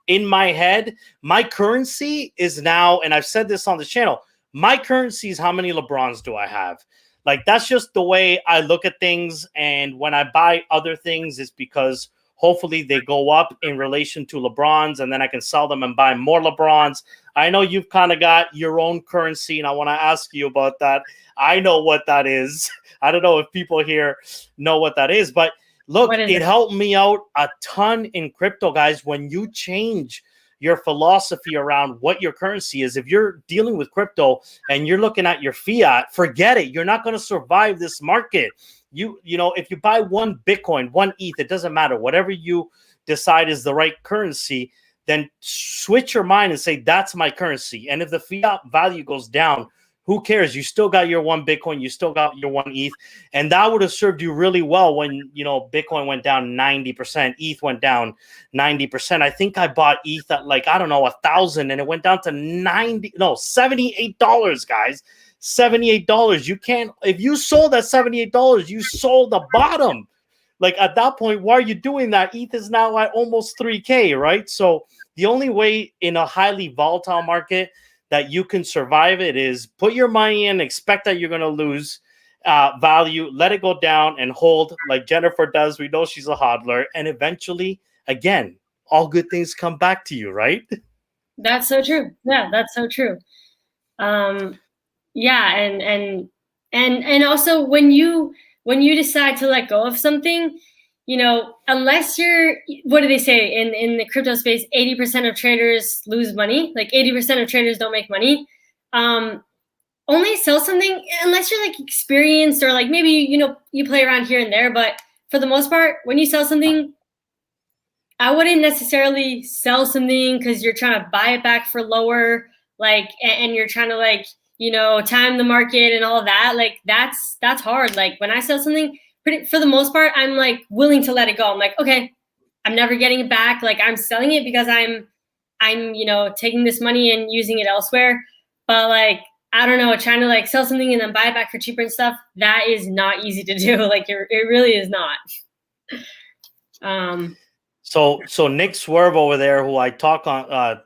in my head, my currency is now, and I've said this on the channel, my currency is how many LeBrons do I have? Like, that's just the way I look at things. And when I buy other things, it's because hopefully they go up in relation to LeBrons, and then I can sell them and buy more LeBrons. I know you've kind of got your own currency, and I want to ask you about that. I know what that is. I don't know if people here know what that is, but Look, What is it it? helped me out a ton in crypto, guys. When you change your philosophy around what your currency is, if you're dealing with crypto and you're looking at your fiat, forget it. You're not going to survive this market. You know, if you buy one Bitcoin, one ETH, it doesn't matter. Whatever you decide is the right currency, then switch your mind and say, that's my currency. And if the fiat value goes down, who cares? You still got your one Bitcoin, you still got your one ETH, and that would have served you really well when, you know, Bitcoin went down 90%, ETH went down 90%. I think I bought ETH at like, I don't know, 1,000, and it went down to $78, guys. $78. You can't, if you sold at $78, you sold the bottom. Like at that point, why are you doing that? ETH is now at almost 3K, right? So the only way in a highly volatile market that you can survive it is put your money in, expect that you're going to lose value, let it go down and hold like Jennifer does. We know she's a hodler. And eventually, again, all good things come back to you, right? That's so true. Yeah, that's so true. Yeah, and also when you decide to let go of something, you know, unless you're, what do they say in the crypto space, 80% of traders lose money, like 80% of traders don't make money. Only sell something unless you're like experienced or like maybe, you know, you play around here and there, but for the most part, when you sell something, I wouldn't necessarily sell something because you're trying to buy it back for lower, like, and you're trying to like, you know, time the market and all of that. Like that's hard. Like when I sell something, for the most part, I'm like willing to let it go. I'm like, okay, I'm never getting it back. Like I'm selling it because I'm, you know, taking this money and using it elsewhere. But like, I don't know, trying to like sell something and then buy it back for cheaper and stuff, that is not easy to do. Like it really is not. So Nick Swerve over there, who I talk on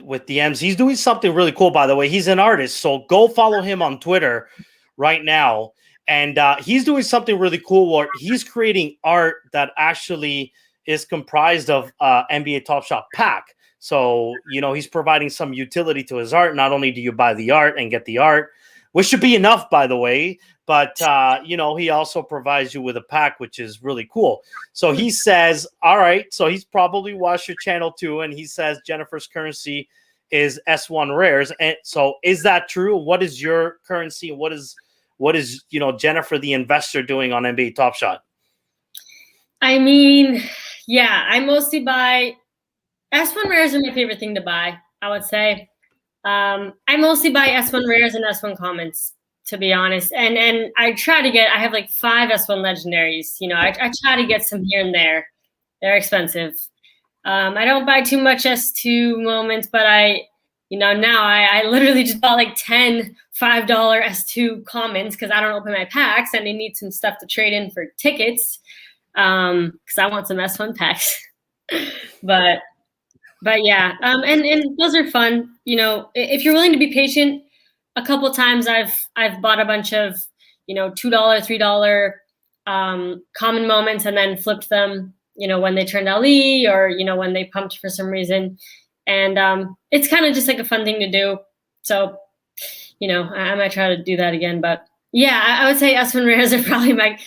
with DMs, he's doing something really cool, by the way. He's an artist, so go follow him on Twitter right now. And he's doing something really cool where he's creating art that actually is comprised of NBA TopShot pack. So, you know, he's providing some utility to his art. Not only do you buy the art and get the art, which should be enough, by the way, but, you know, he also provides you with a pack, which is really cool. So he says, all right, so he's probably watched your channel too, and he says Jennifer's currency is S1 rares. And so is that true? What is your currency? What is, you know, Jennifer, the investor, doing on NBA TopShot? I mean, yeah, I mostly buy S1 rares are my favorite thing to buy, I would say. I mostly buy S1 rares and S1 comments, to be honest. And I try to get, I have like 5 S1 legendaries. You know, I try to get some here and there. They're expensive. I don't buy too much S2 moments, but you know, now I literally just bought like 10 $5 S2 comments because I don't open my packs and I need some stuff to trade in for tickets because I want some S1 packs. But yeah, and those are fun. You know, if you're willing to be patient, a couple times I've bought a bunch of, you know, $2, $3 common moments and then flipped them, you know, when they turned LE or, you know, when they pumped for some reason. And it's kind of just like a fun thing to do. So, you know, I might try to do that again. But yeah, I would say S1 rares are probably my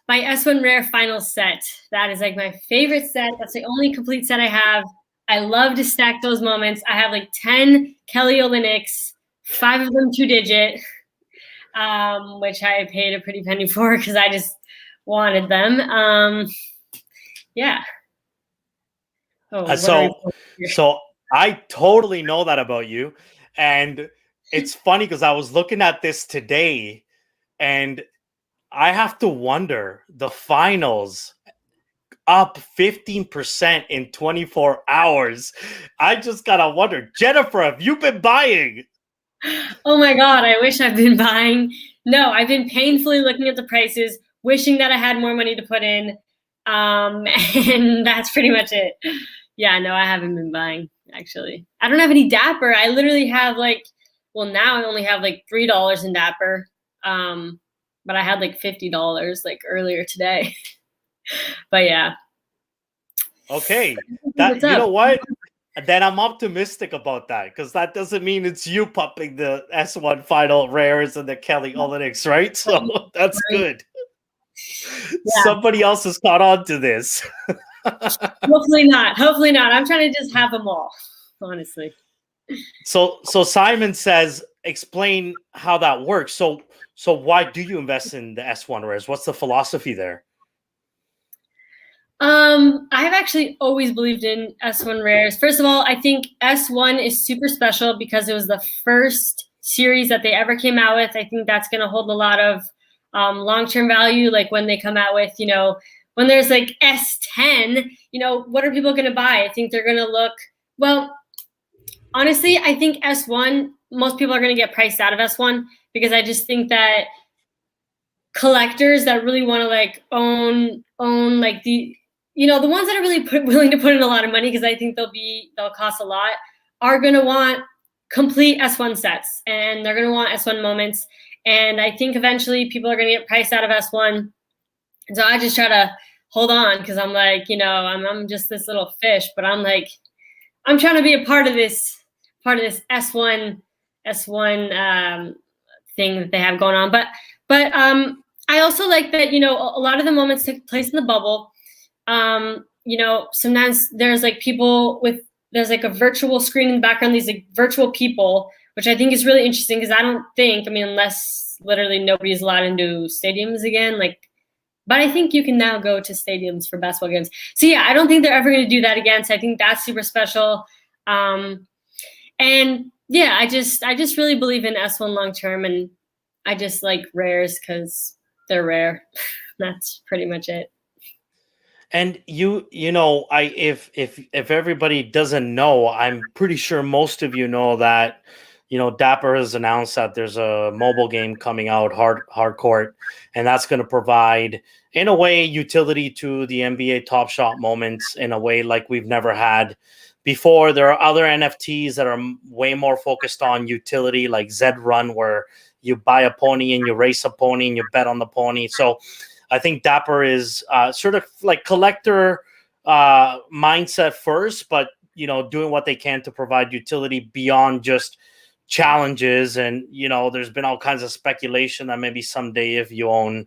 S1 rare final set. That is like my favorite set. That's the only complete set I have. I love to stack those moments. I have like 10 Kelly Olynyk's, 5 of them 2-digit, which I paid a pretty penny for because I just wanted them. Yeah. Oh, so I totally know that about you. And it's funny because I was looking at this today and I have to wonder, the finals up 15% in 24 hours. I just gotta wonder, Jennifer, have you been buying? Oh my God, I wish I've been buying. No, I've been painfully looking at the prices, wishing that I had more money to put in. And that's pretty much it. Yeah, no, I haven't been buying, actually. I don't have any Dapper. I literally have like, well, now I only have like $3 in Dapper. But I had like $50 like earlier today. But yeah. Okay. That, you know what? Then I'm optimistic about that because that doesn't mean it's you pumping the S1 final rares and the Kelly Olynyk's, right? So that's good. Yeah, Somebody else has caught on to this. hopefully not. Hopefully not. I'm trying to just have them all, honestly. So Simon says, explain how that works. So why do you invest in the S1 rares? What's the philosophy there? I've actually always believed in S1 rares. First of all, I think S1 is super special because it was the first series that they ever came out with. I think that's going to hold a lot of long-term value. Like when they come out with, when there's like S10, what are people going to buy? I think they're going to look, well, honestly, I think S1, most people are going to get priced out of S1 because I just think that collectors that really want to like own like the ones that are really willing to put in a lot of money, because I think they'll cost a lot, are going to want complete S1 sets, and they're going to want S1 moments. And I think eventually people are going to get priced out of S1. And so I just try to hold on because I'm like, I'm just this little fish, but I'm like, I'm trying to be a part of this S1 thing that they have going on. But I also like that, a lot of the moments took place in the bubble. Sometimes there's like there's like a virtual screen in the background, these like virtual people, which I think is really interesting because unless literally nobody's allowed into stadiums again, but I think you can now go to stadiums for basketball games. So yeah, I don't think they're ever going to do that again. So I think that's super special. And yeah, I just really believe in S1 long term, and I just like rares because they're rare. That's pretty much it. And if everybody doesn't know, I'm pretty sure most of you know that Dapper has announced that there's a mobile game coming out, hard court, and that's going to provide, in a way, utility to the NBA TopShot moments in a way like we've never had before. There are other NFTs that are way more focused on utility, like Zed Run, where you buy a pony and you race a pony and you bet on the pony. So I think Dapper is sort of like collector mindset first, but doing what they can to provide utility beyond just challenges. And there's been all kinds of speculation that maybe someday, if you own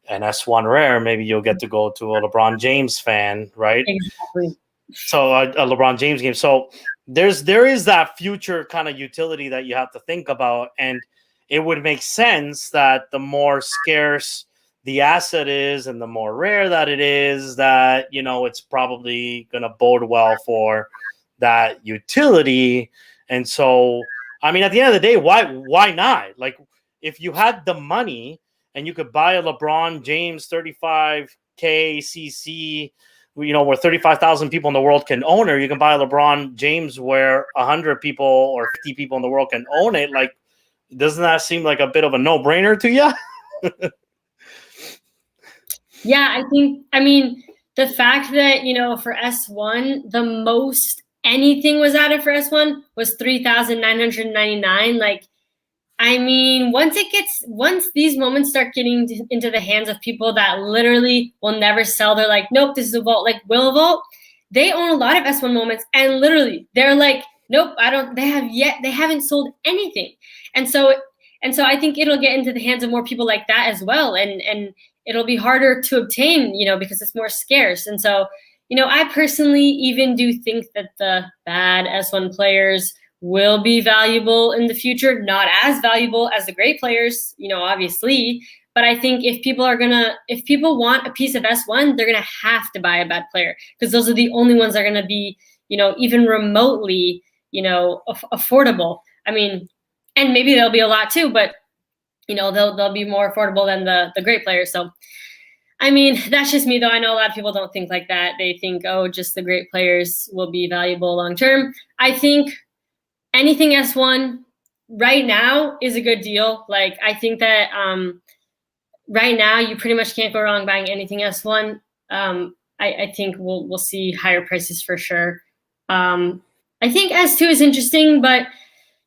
an S1 rare, maybe you'll get to go to a LeBron James fan, right? Exactly. So a LeBron James game. So there is that future kind of utility that you have to think about, and it would make sense that the more scarce the asset is and the more rare that it is, that it's probably going to bode well for that utility. And so, I mean, at the end of the day, why not? Like, if you had the money and you could buy a LeBron James 35K CC, where 35,000 people in the world can own her, you can buy a LeBron James where 100 people or 50 people in the world can own it. Like, doesn't that seem like a bit of a no-brainer to you? Yeah, the fact that, for S1, the most anything was added for S1 was 3,999. Like, once these moments start getting into the hands of people that literally will never sell, they're like, nope, this is a vault, like Will Vault. They own a lot of S1 moments, and literally they're like, nope, they haven't sold anything. And so I think it'll get into the hands of more people like that as well. And it'll be harder to obtain, because it's more scarce. And so, I personally even do think that the bad S1 players will be valuable in the future, not as valuable as the great players, obviously. But I think if people want a piece of S1, they're going to have to buy a bad player, because those are the only ones that are going to be, even remotely, affordable. I mean, and maybe there'll be a lot too, but they'll be more affordable than the great players. So, I mean, that's just me, though. I know a lot of people don't think like that. They think, oh, just the great players will be valuable long term. I think anything S1 right now is a good deal. Like, I think that right now you pretty much can't go wrong buying anything S1. I think we'll see higher prices for sure. I think S2 is interesting, but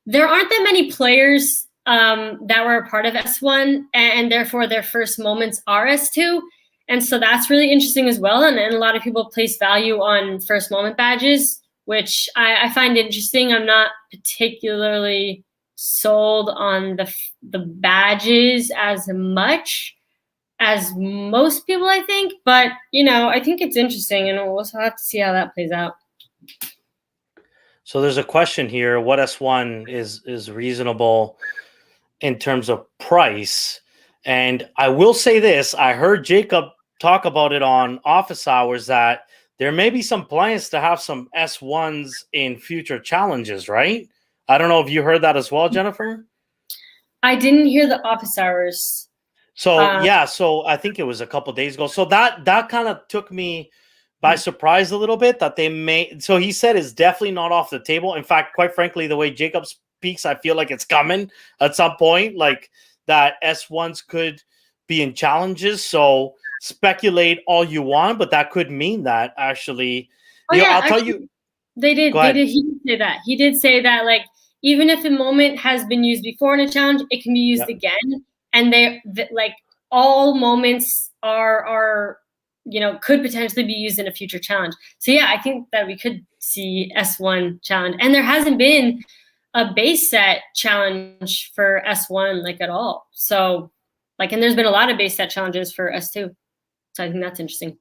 there aren't that many players that were a part of S1, and therefore their first moments are S2. And so that's really interesting as well. And a lot of people place value on first moment badges, which I find interesting. I'm not particularly sold on the badges as much as most people, I think. But, you know, I think it's interesting, and we'll also have to see how that plays out. So there's a question here: what S1 is reasonable in terms of price? And I will say this: I heard Jacob talk about it on office hours that there may be some plans to have some S1s in future challenges, right? I don't know if you heard that as well, Jennifer. I didn't hear the office hours. So yeah, so I think it was a couple days ago. So that kind of took me by surprise a little bit that they may. So he said it's definitely not off the table. In fact, quite frankly, the way Jacob speaks, I feel like it's coming at some point. Like that S1s could be in challenges. So speculate all you want, but that could mean that actually. Oh yeah, I'll tell you. they did. Go They ahead. did. He did say that. He did say that, like, even if a moment has been used before in a challenge, it can be used again. And like all moments are you know, could potentially be used in a future challenge. So yeah, I think that we could see S1 challenge, and there hasn't been a base set challenge for S1 like at all. So like, and there's been a lot of base set challenges for S2. So I think that's interesting.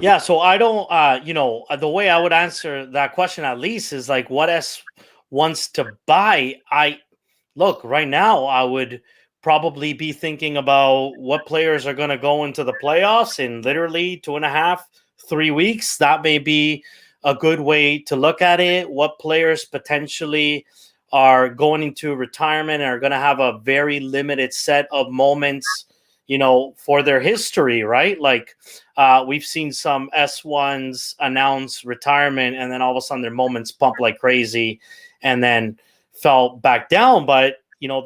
Yeah, so I don't, the way I would answer that question at least is like, what S wants to buy? Look, right now, I would probably be thinking about what players are going to go into the playoffs in literally 2.5, 3 weeks. That may be a good way to look at it. What players potentially are going into retirement and are going to have a very limited set of moments, for their history, right? Like we've seen some S1s announce retirement and then all of a sudden their moments pump like crazy and then fell back down. But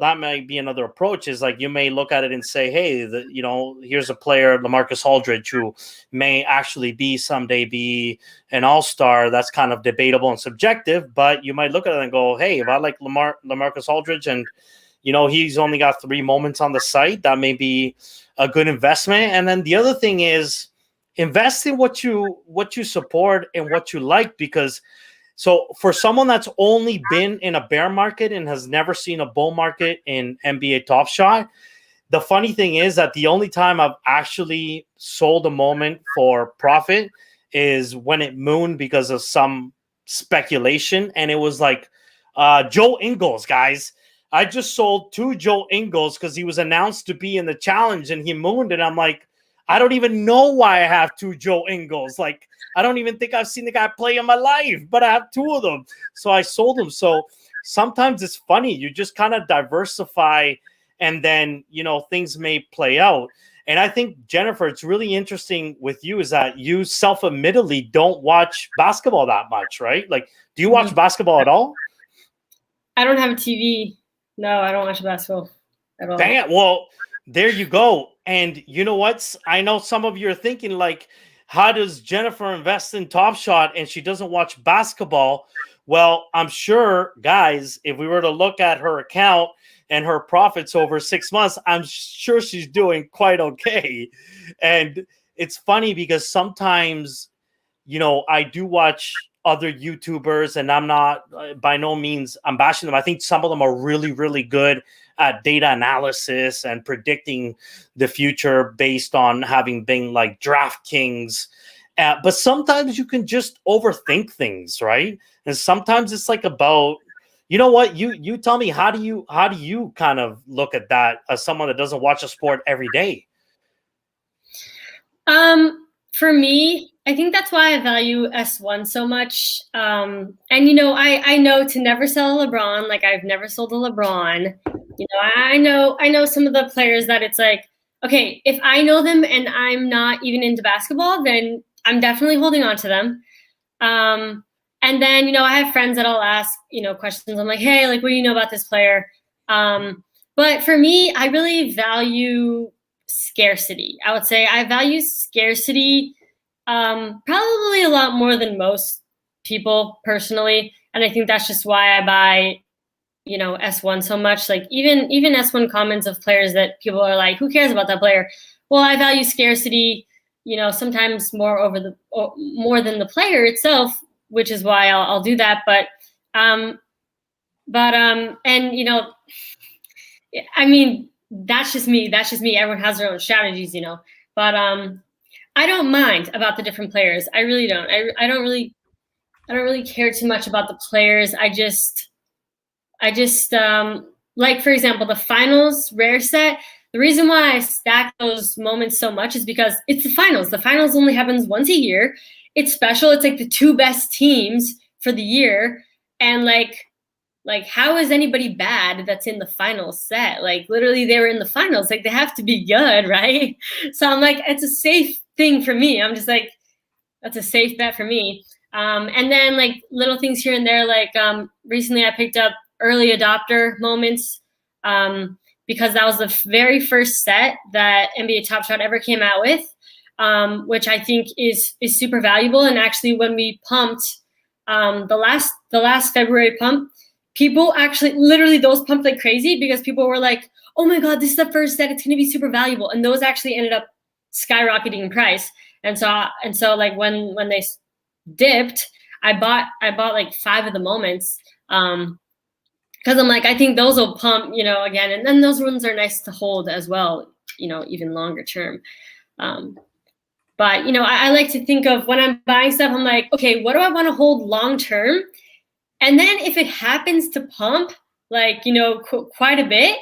that might be another approach, is like you may look at it and say, hey, here's a player, LaMarcus Aldridge, who may actually someday be an all-star. That's kind of debatable and subjective, but you might look at it and go, hey, if I like LaMarcus Aldridge and he's only got 3 moments on the site, that may be a good investment. And then the other thing is invest in what you support and what you like, because so for someone that's only been in a bear market and has never seen a bull market in NBA TopShot, the funny thing is that the only time I've actually sold a moment for profit is when it mooned because of some speculation. And it was like Joe Ingles, guys. I just sold 2 Joe Ingles because he was announced to be in the challenge and he mooned. And I'm like, I don't even know why I have 2 Joe Ingles. Like, I don't even think I've seen the guy play in my life, but I have 2 of them. So I sold them. So sometimes it's funny. You just kind of diversify and then, things may play out. And I think, Jennifer, it's really interesting with you is that you self-admittedly don't watch basketball that much, right? Like, do you watch basketball at all? I don't have a TV. No, I don't watch basketball at all. Dang it. Well, there you go. And you know what? I know some of you are thinking, like, how does Jennifer invest in TopShot and she doesn't watch basketball? Well, I'm sure, guys, if we were to look at her account and her profits over 6 months, I'm sure she's doing quite okay. And it's funny because sometimes, I do watch other YouTubers, and I'm not by no means I'm bashing them. I think some of them are really, really good at data analysis and predicting the future based on having been like DraftKings. But sometimes you can just overthink things, right? And sometimes it's like about, what you tell me, how do you kind of look at that as someone that doesn't watch a sport every day? For me, I think that's why I value S1 so much. And I know to never sell a LeBron. Like, I've never sold a LeBron. I know some of the players that it's like, okay, if I know them and I'm not even into basketball, then I'm definitely holding on to them. And then, I have friends that I'll ask, questions. I'm like, hey, like, what do you know about this player? But for me, I really value scarcity. I would say I value scarcity probably a lot more than most people personally. And I think that's just why I buy, S1 so much. Like even S1 comments of players that people are like, who cares about that player? Well, I value scarcity, sometimes more than the player itself, which is why I'll do that. And I mean, that's just me. That's just me. Everyone has their own strategies, you know. But I don't mind about the different players. I really don't. I don't really care too much about the players. I just like, for example, the finals rare set. The reason why I stack those moments so much is because it's the finals. The finals only happens once a year. It's special. It's like the two best teams for the year, and like how is anybody bad that's in the final set? Like literally they were in the finals. Like they have to be good, right? So I'm like, it's a safe thing for me. I'm just like, that's a safe bet for me. And then like little things here and there, like recently I picked up early adopter moments because that was the very first set that NBA TopShot ever came out with, which I think is super valuable. And actually, when we pumped the last February pump, people actually literally those pumped like crazy because people were like, "Oh my god, this is the first set; it's going to be super valuable," and those actually ended up skyrocketing in price. And so like when they dipped, I bought like 5 of the moments because I'm like, I think those will pump, you know, again, and then those ones are nice to hold as well, you know, even longer term. But you know, I like to think of when I'm buying stuff, I'm like, okay, what do I want to hold long term? And then if it happens to pump, like, you know, quite a bit,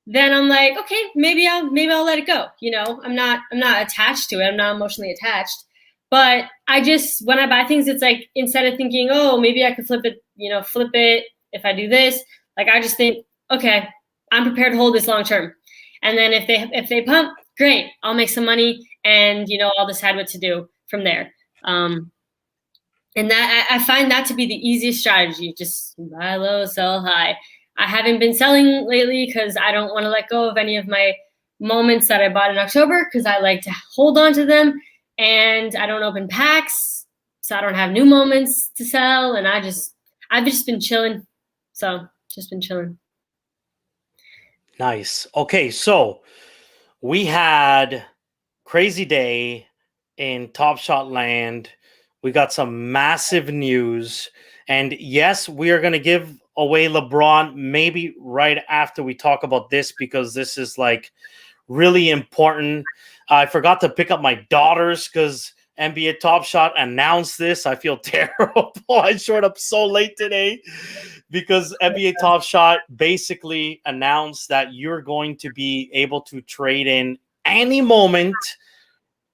then I'm like, okay, maybe I'll let it go. You know, I'm not attached to it. I'm not emotionally attached. But I just, when I buy things, it's like, instead of thinking, oh, maybe I could flip it, you know, flip it if I do this, like I just think, okay, I'm prepared to hold this long term. And then if they pump, great, I'll make some money, and you know, I'll decide what to do from there. And that I find that to be the easiest strategy. Just buy low, sell high. I haven't been selling lately because I don't want to let go of any of my moments that I bought in October because I like to hold on to them, and I don't open packs, so I don't have new moments to sell. And I've just been chilling. So just been chilling. Nice. Okay, so we had crazy day in Top Shot land. We got some massive news. And yes, we are going to give away LeBron maybe right after we talk about this because this is like really important. I forgot to pick up my daughters because NBA Top Shot announced this. I feel terrible. I showed up so late today because NBA Top Shot basically announced that you're going to be able to trade in any moment.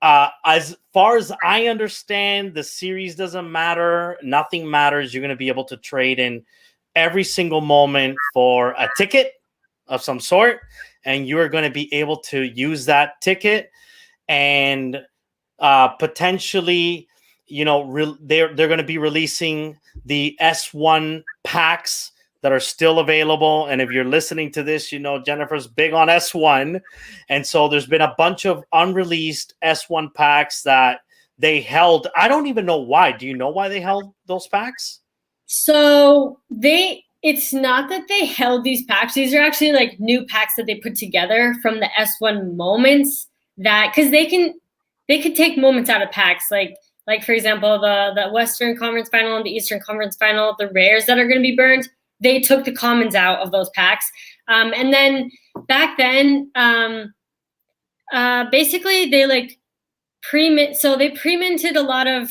As far as I understand, the series doesn't matter. Nothing matters. You're going to be able to trade in every single moment for a ticket of some sort, and you are going to be able to use that ticket and potentially, you know, they're going to be releasing the S1 packs that are still available. And if you're listening to this, you know Jennifer's big on S1. And so there's been a bunch of unreleased S1 packs that they held. I don't even know why. Do you know why they held those packs? So it's not that they held these packs. These are actually like new packs that they put together from the S1 moments that, because they could take moments out of packs. Like for example, the Western Conference Final and the Eastern Conference Final, the rares that are going to be burned, they took the commons out of those packs. And then back then, basically they like they pre-minted a lot of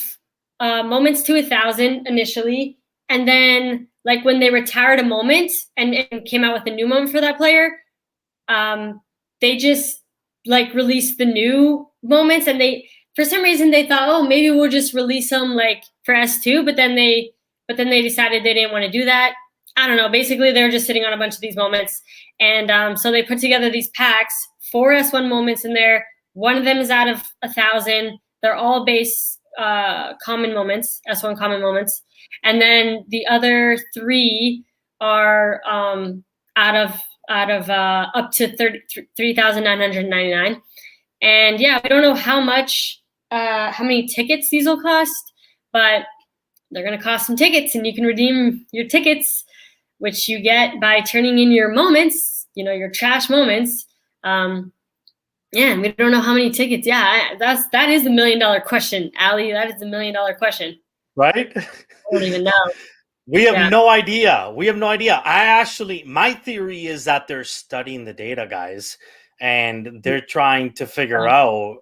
moments to 1,000 initially, and then like when they retired a moment and came out with a new moment for that player, they just like released the new moments, and they, for some reason, they thought, oh, maybe we'll just release them like for S2, but then they decided they didn't want to do that. I don't know. Basically, they were just sitting on a bunch of these moments, and so they put together these packs, 4 S1 moments in there. One of them is out of 1,000. They're all base common moments, S1 common moments, and then the other 3 are out of up to 3,999. And yeah, we don't know how many tickets these will cost, but they're going to cost some tickets, and you can redeem your tickets, which you get by turning in your moments, you know, your trash moments. Yeah, we don't know how many tickets. Yeah, that is the $1 million question, Ali. That is the $1 million question. Right? I don't even know. We have Yeah. no idea. We have no idea. My theory is that they're studying the data, guys, and they're trying to figure out,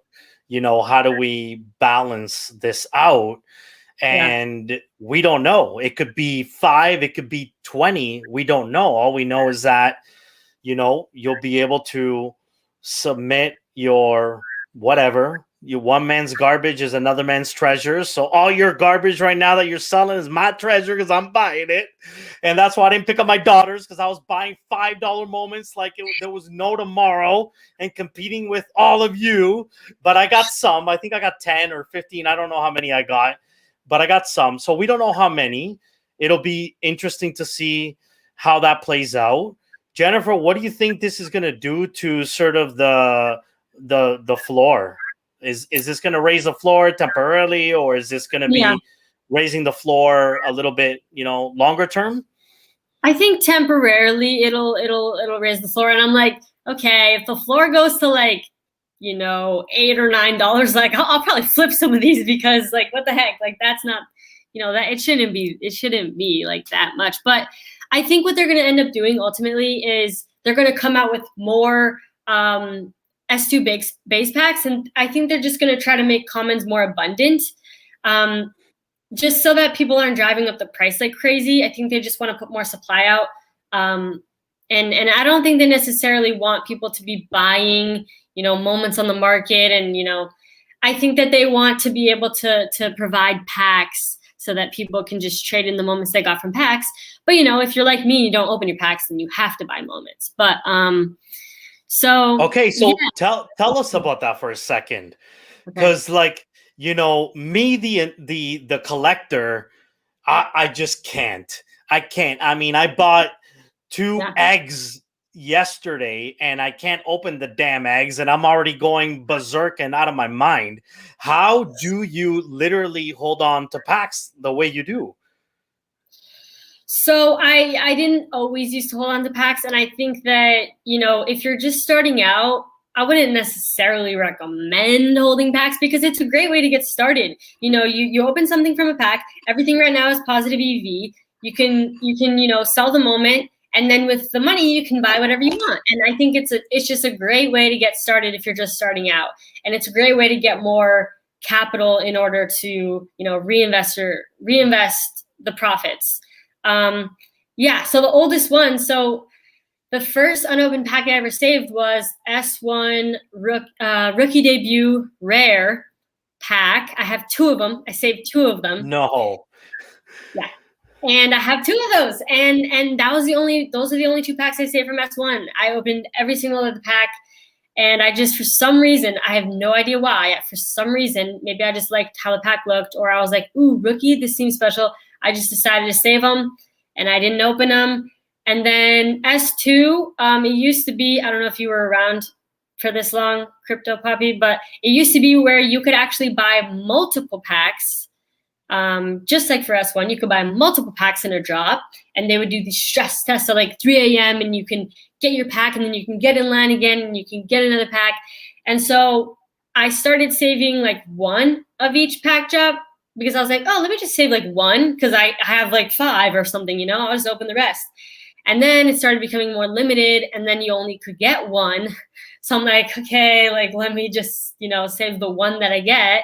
how do we balance this out? Yeah. And we don't know. It could be 5, it could be 20. We don't know. All we know is that, you'll be able to submit your whatever. Your one man's garbage is another man's treasure. So all your garbage right now that you're selling is my treasure because I'm buying it. And that's why I didn't pick up my daughters, because I was buying $5 moments like there was no tomorrow and competing with all of you. But I got some. I think I got 10 or 15. I don't know how many I got, but I got some. So we don't know how many. It'll be interesting to see how that plays out. Jennifer, what do you think this is going to do to sort of the floor? Is this going to raise the floor temporarily, or is this going to Yeah. be raising the floor a little bit, longer term? I think temporarily it'll raise the floor, and I'm like, okay, if the floor goes to like, $8 or $9, like I'll probably flip some of these, because like, what the heck, like that's not, that it shouldn't be like that much. But I think what they're going to end up doing ultimately is they're going to come out with more S2 base packs, and I think they're just going to try to make commons more abundant. Just so that people aren't driving up the price like crazy. I think they just want to put more supply out. And I don't think they necessarily want people to be buying, moments on the market. And, I think that they want to be able to provide packs so that people can just trade in the moments they got from packs. But, if you're like me, you don't open your packs, then you have to buy moments. But so okay, so yeah. tell us about that for a second. Because like, me, the collector, I just can't. I can't. I mean, I bought 2 eggs yesterday and I can't open the damn eggs, and I'm already going berserk and out of my mind. How do you literally hold on to packs the way you do? So I didn't always used to hold on to packs, and I think that, if you're just starting out, I wouldn't necessarily recommend holding packs, because it's a great way to get started. You open something from a pack. Everything right now is positive EV. You can sell the moment, and then with the money you can buy whatever you want. And I think it's just a great way to get started if you're just starting out, and it's a great way to get more capital in order to reinvest the profits. Yeah, so the oldest one, so the first unopened pack I ever saved was S1 rookie debut rare pack. I have 2 of them. I saved 2 of them. No. Yeah. And I have 2 of those. And those are the only 2 packs I saved from S1. I opened every single other pack, and I just, for some reason, I have no idea why. For some reason, maybe I just liked how the pack looked, or I was like, ooh, rookie, this seems special. I just decided to save them, and I didn't open them. And then S2, it used to be, I don't know if you were around for this long, Crypto Puppy, but it used to be where you could actually buy multiple packs. Just like for S1, you could buy multiple packs in a drop, and they would do these stress tests at like 3 a.m. and you can get your pack, and then you can get in line again and you can get another pack. And so I started saving like 1 of each pack drop, because I was like, oh, let me just save like 1, because I have like 5 or something, I'll just open the rest. And then it started becoming more limited, and then you only could get 1. So I'm like, okay, like let me just, save the 1 that I get.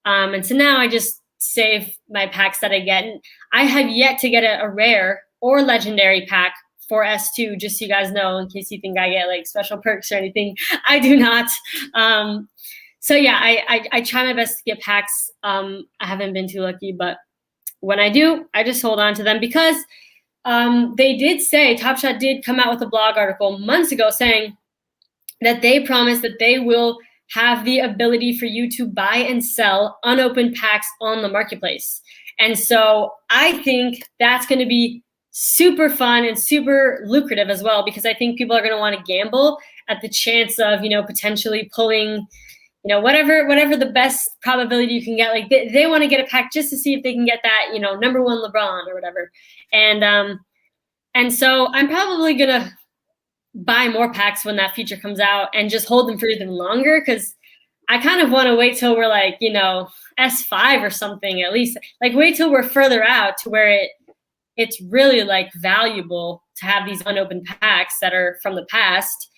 And so now I just save my packs that I get. And I have yet to get a rare or legendary pack for S2, just so you guys know, in case you think I get like special perks or anything. I do not. So yeah, I try my best to get packs. I haven't been too lucky, but when I do, I just hold on to them, because they did say, TopShot did come out with a blog article months ago saying that they promise that they will have the ability for you to buy and sell unopened packs on the marketplace. And so I think that's going to be super fun and super lucrative as well, because I think people are going to want to gamble at the chance of, potentially pulling, whatever the best probability you can get. Like they want to get a pack just to see if they can get that, number 1 LeBron or whatever. And so I'm probably going to buy more packs when that feature comes out and just hold them for even longer, because I kind of want to wait till we're like, S5 or something, at least. Like wait till we're further out to where it's really like valuable to have these unopened packs that are from the past.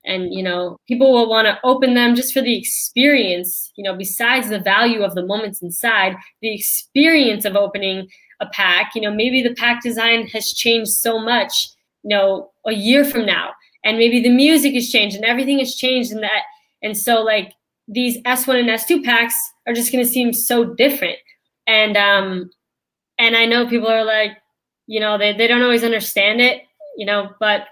And, you know, people will want to open them just for the experience, you know, besides the value of the moments inside, the experience of opening a pack. You know, maybe the pack design has changed so much, you know, a year from now, and maybe the music has changed and everything has changed in that. And so like these S1 and S2 packs are just going to seem so different. And I know people are like, you know, they don't always understand it, you know, but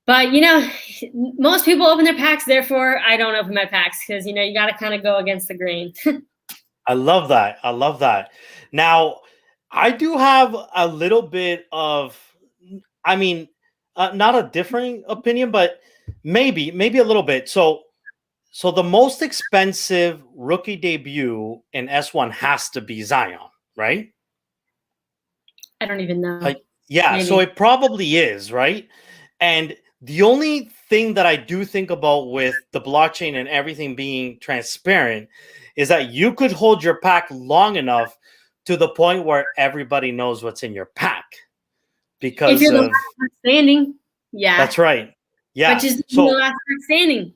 you know, most people open their packs, therefore I don't open my packs, because, you know, you got to kind of go against the grain. I love that. I love that. Now, I do have a little bit of, I mean, not a differing opinion, but maybe a little bit. So the most expensive rookie debut in S1 has to be Zion, right? I don't even know. Yeah, Maybe. so it probably is, right? And the only thing that I do think about with the blockchain and everything being transparent is that you could hold your pack long enough to the point where everybody knows what's in your pack If because you're the of last person standing, yeah. that's right. Yeah. But just the So last person standing.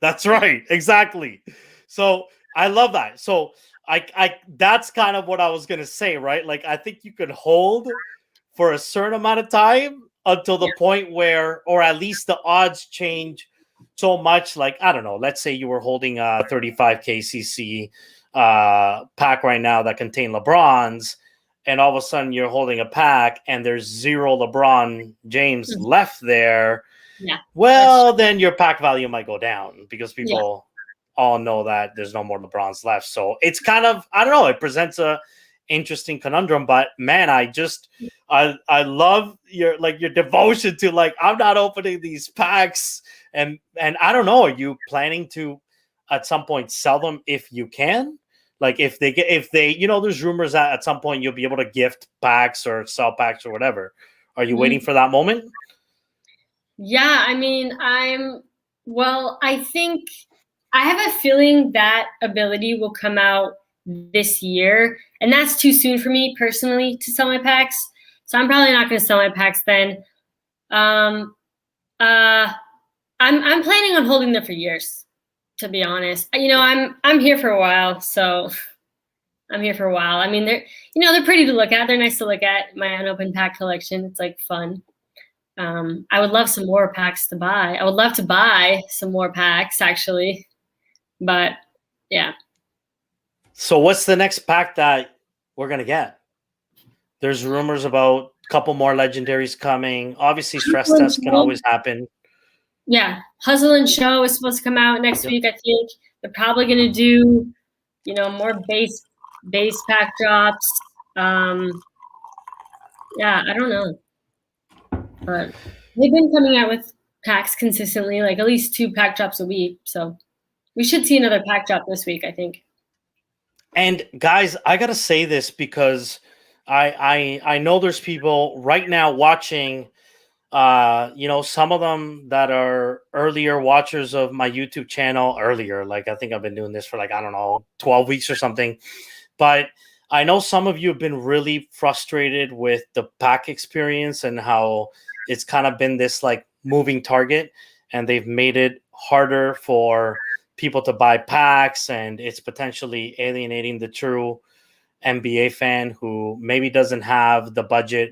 that's right. Exactly. So I love that. So I that's kind of what I was gonna say, right? Like I think you could hold for a certain amount of time until the point where, or at least the odds change so much. Like, I don't know, let's say you were holding a 35 KCC pack right now that contain LeBrons, and all of a sudden you're holding a pack and there's 0 LeBron James left there. Yeah. Well, then your pack value might go down because Yeah. people all know that there's no more LeBrons left. So it's kind of, I don't know, it presents a interesting conundrum. But man, I love your devotion to like, I'm not opening these packs, and I don't know, are you planning to at some point sell them if you can? Like if they you know, there's rumors that at some point you'll be able to gift packs or sell packs or whatever. Are you waiting for that moment? Yeah, I mean, I think I have a feeling that ability will come out this year, and that's too soon for me personally to sell my packs. So I'm probably not going to sell my packs then. Um, uh, I'm planning on holding them for years, to be honest. You know, I'm here for a while, so I'm here for a while. I mean, they're pretty to look at. They're nice to look at. My unopened pack collection. It's like fun. I would love some more packs to buy. I would love to buy some more packs actually, but yeah. So what's the next pack that we're gonna get? There's rumors about a couple more legendaries coming. Obviously, stress tests can always happen. Yeah, Hustle and Show is supposed to come out next week. I think they're probably gonna do, you know, more base pack drops. Yeah, I don't know, but they've been coming out with packs consistently, like at least 2 pack drops a week. So we should see another pack drop this week, I think. And guys, I gotta say this because I know there's people right now watching. You know, some of them that are earlier watchers of my YouTube channel earlier. Like I think I've been doing this for like, I don't know, 12 weeks or something. But I know some of you have been really frustrated with the pack experience and how it's kind of been this like moving target, and they've made it harder for people to buy packs, and it's potentially alienating the true NBA fan who maybe doesn't have the budget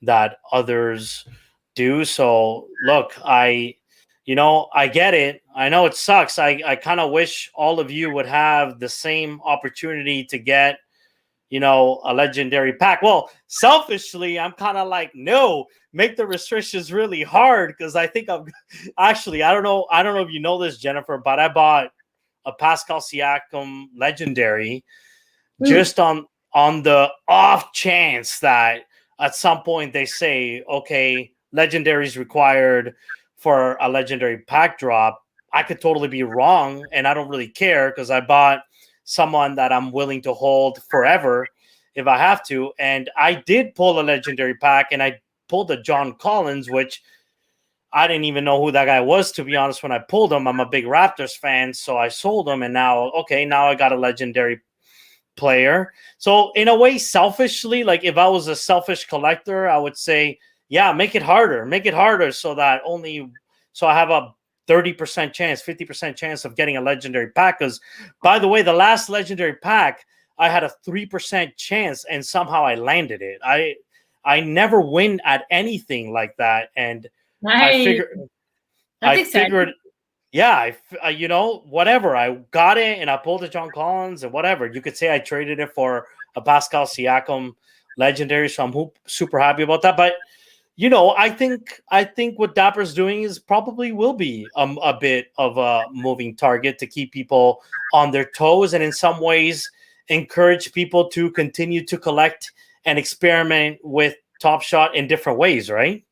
that others do. So look, I get it. I know it sucks. I kind of wish all of you would have the same opportunity to get, you know, a legendary pack. Well, selfishly, I'm kind of like, no, make the restrictions really hard, because I think I'm actually, I don't know if you know this, Jennifer, but I bought a Pascal Siakam legendary just on the off chance that at some point they say, okay, legendary is required for a legendary pack drop. I could totally be wrong, and I don't really care because I bought someone that I'm willing to hold forever if I have to. And I did pull a legendary pack, and I pulled a John Collins, which I didn't even know who that guy was, to be honest, when I pulled him. I'm a big Raptors fan, so I sold him, and now I got a legendary player. So in a way, selfishly, like if I was a selfish collector, I would say, yeah, make it harder so that so I have a 30% chance, 50% chance of getting a legendary pack. Because by the way, the last legendary pack, I had a 3% chance and somehow I landed it. I never win at anything like that. And I Nice. figured That's I exciting. figured yeah, whatever. I got it and I pulled a John Collins and whatever. You could say I traded it for a Pascal Siakam legendary, so I'm super happy about that. But I think what Dapper's doing is probably will be a bit of a moving target to keep people on their toes, and in some ways encourage people to continue to collect and experiment with Top Shot in different ways, right?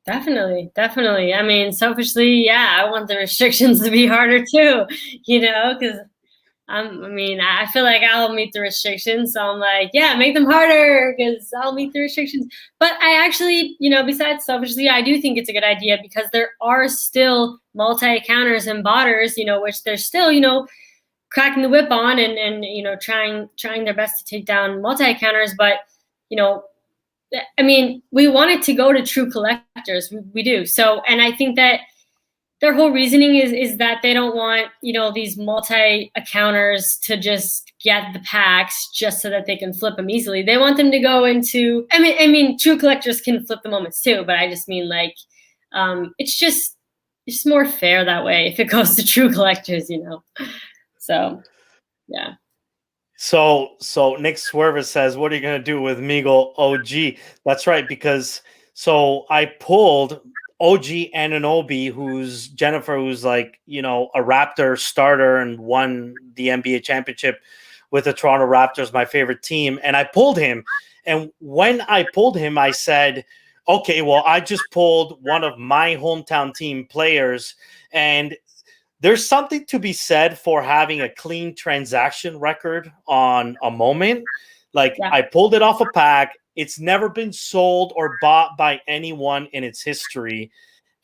Definitely. I mean, selfishly, yeah, I want the restrictions to be harder too, because I mean, I feel like I'll meet the restrictions. So I'm like, yeah, make them harder because I'll meet the restrictions. But I actually, besides selfishly, I do think it's a good idea because there are still multi-counters and botters, which they're still, cracking the whip on and trying their best to take down multi-counters. But, you know, I mean, we want it to go to true collectors. We do. So, and I think that their whole reasoning is that they don't want these multi-accounters to just get the packs just so that they can flip them easily. They want them to go into. I mean, true collectors can flip the moments too, but I just mean like it's just more fair that way if it goes to true collectors. So yeah. So Nick Swerver says, "What are you gonna do with Meagle OG?" That's right, because I pulled OG Anunoby, who's Jennifer, who's like a Raptor starter and won the NBA championship with the Toronto Raptors, my favorite team, and I pulled him. And when I pulled him, I said, "Okay, well, I just pulled one of my hometown team players, and." There's something to be said for having a clean transaction record on a moment. Like Yeah. I pulled it off a pack. It's never been sold or bought by anyone in its history.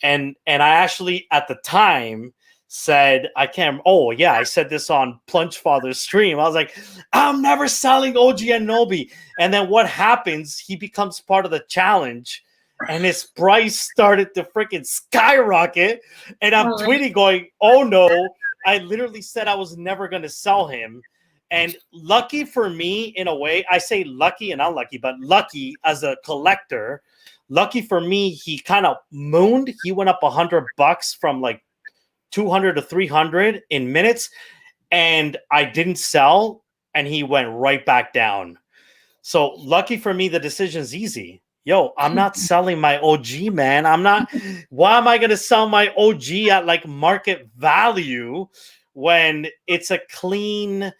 And I actually at the time said, I can't, oh yeah, I said this on Plunge Father's stream. I was like, I'm never selling OG Anunoby. And then what happens? He becomes part of the challenge and his price started to freaking skyrocket. And I'm Oh, tweeting going, oh no, I literally said I was never going to sell him. And lucky for me, in a way, I say lucky and unlucky, but lucky as a collector, lucky for me, he kind of mooned. He went up $100 from like 200 to 300 in minutes, and I didn't sell, and he went right back down. So lucky for me, the decision's easy. Yo, I'm not selling my OG, man. I'm not. Why am I going to sell my OG at like market value when it's a clean?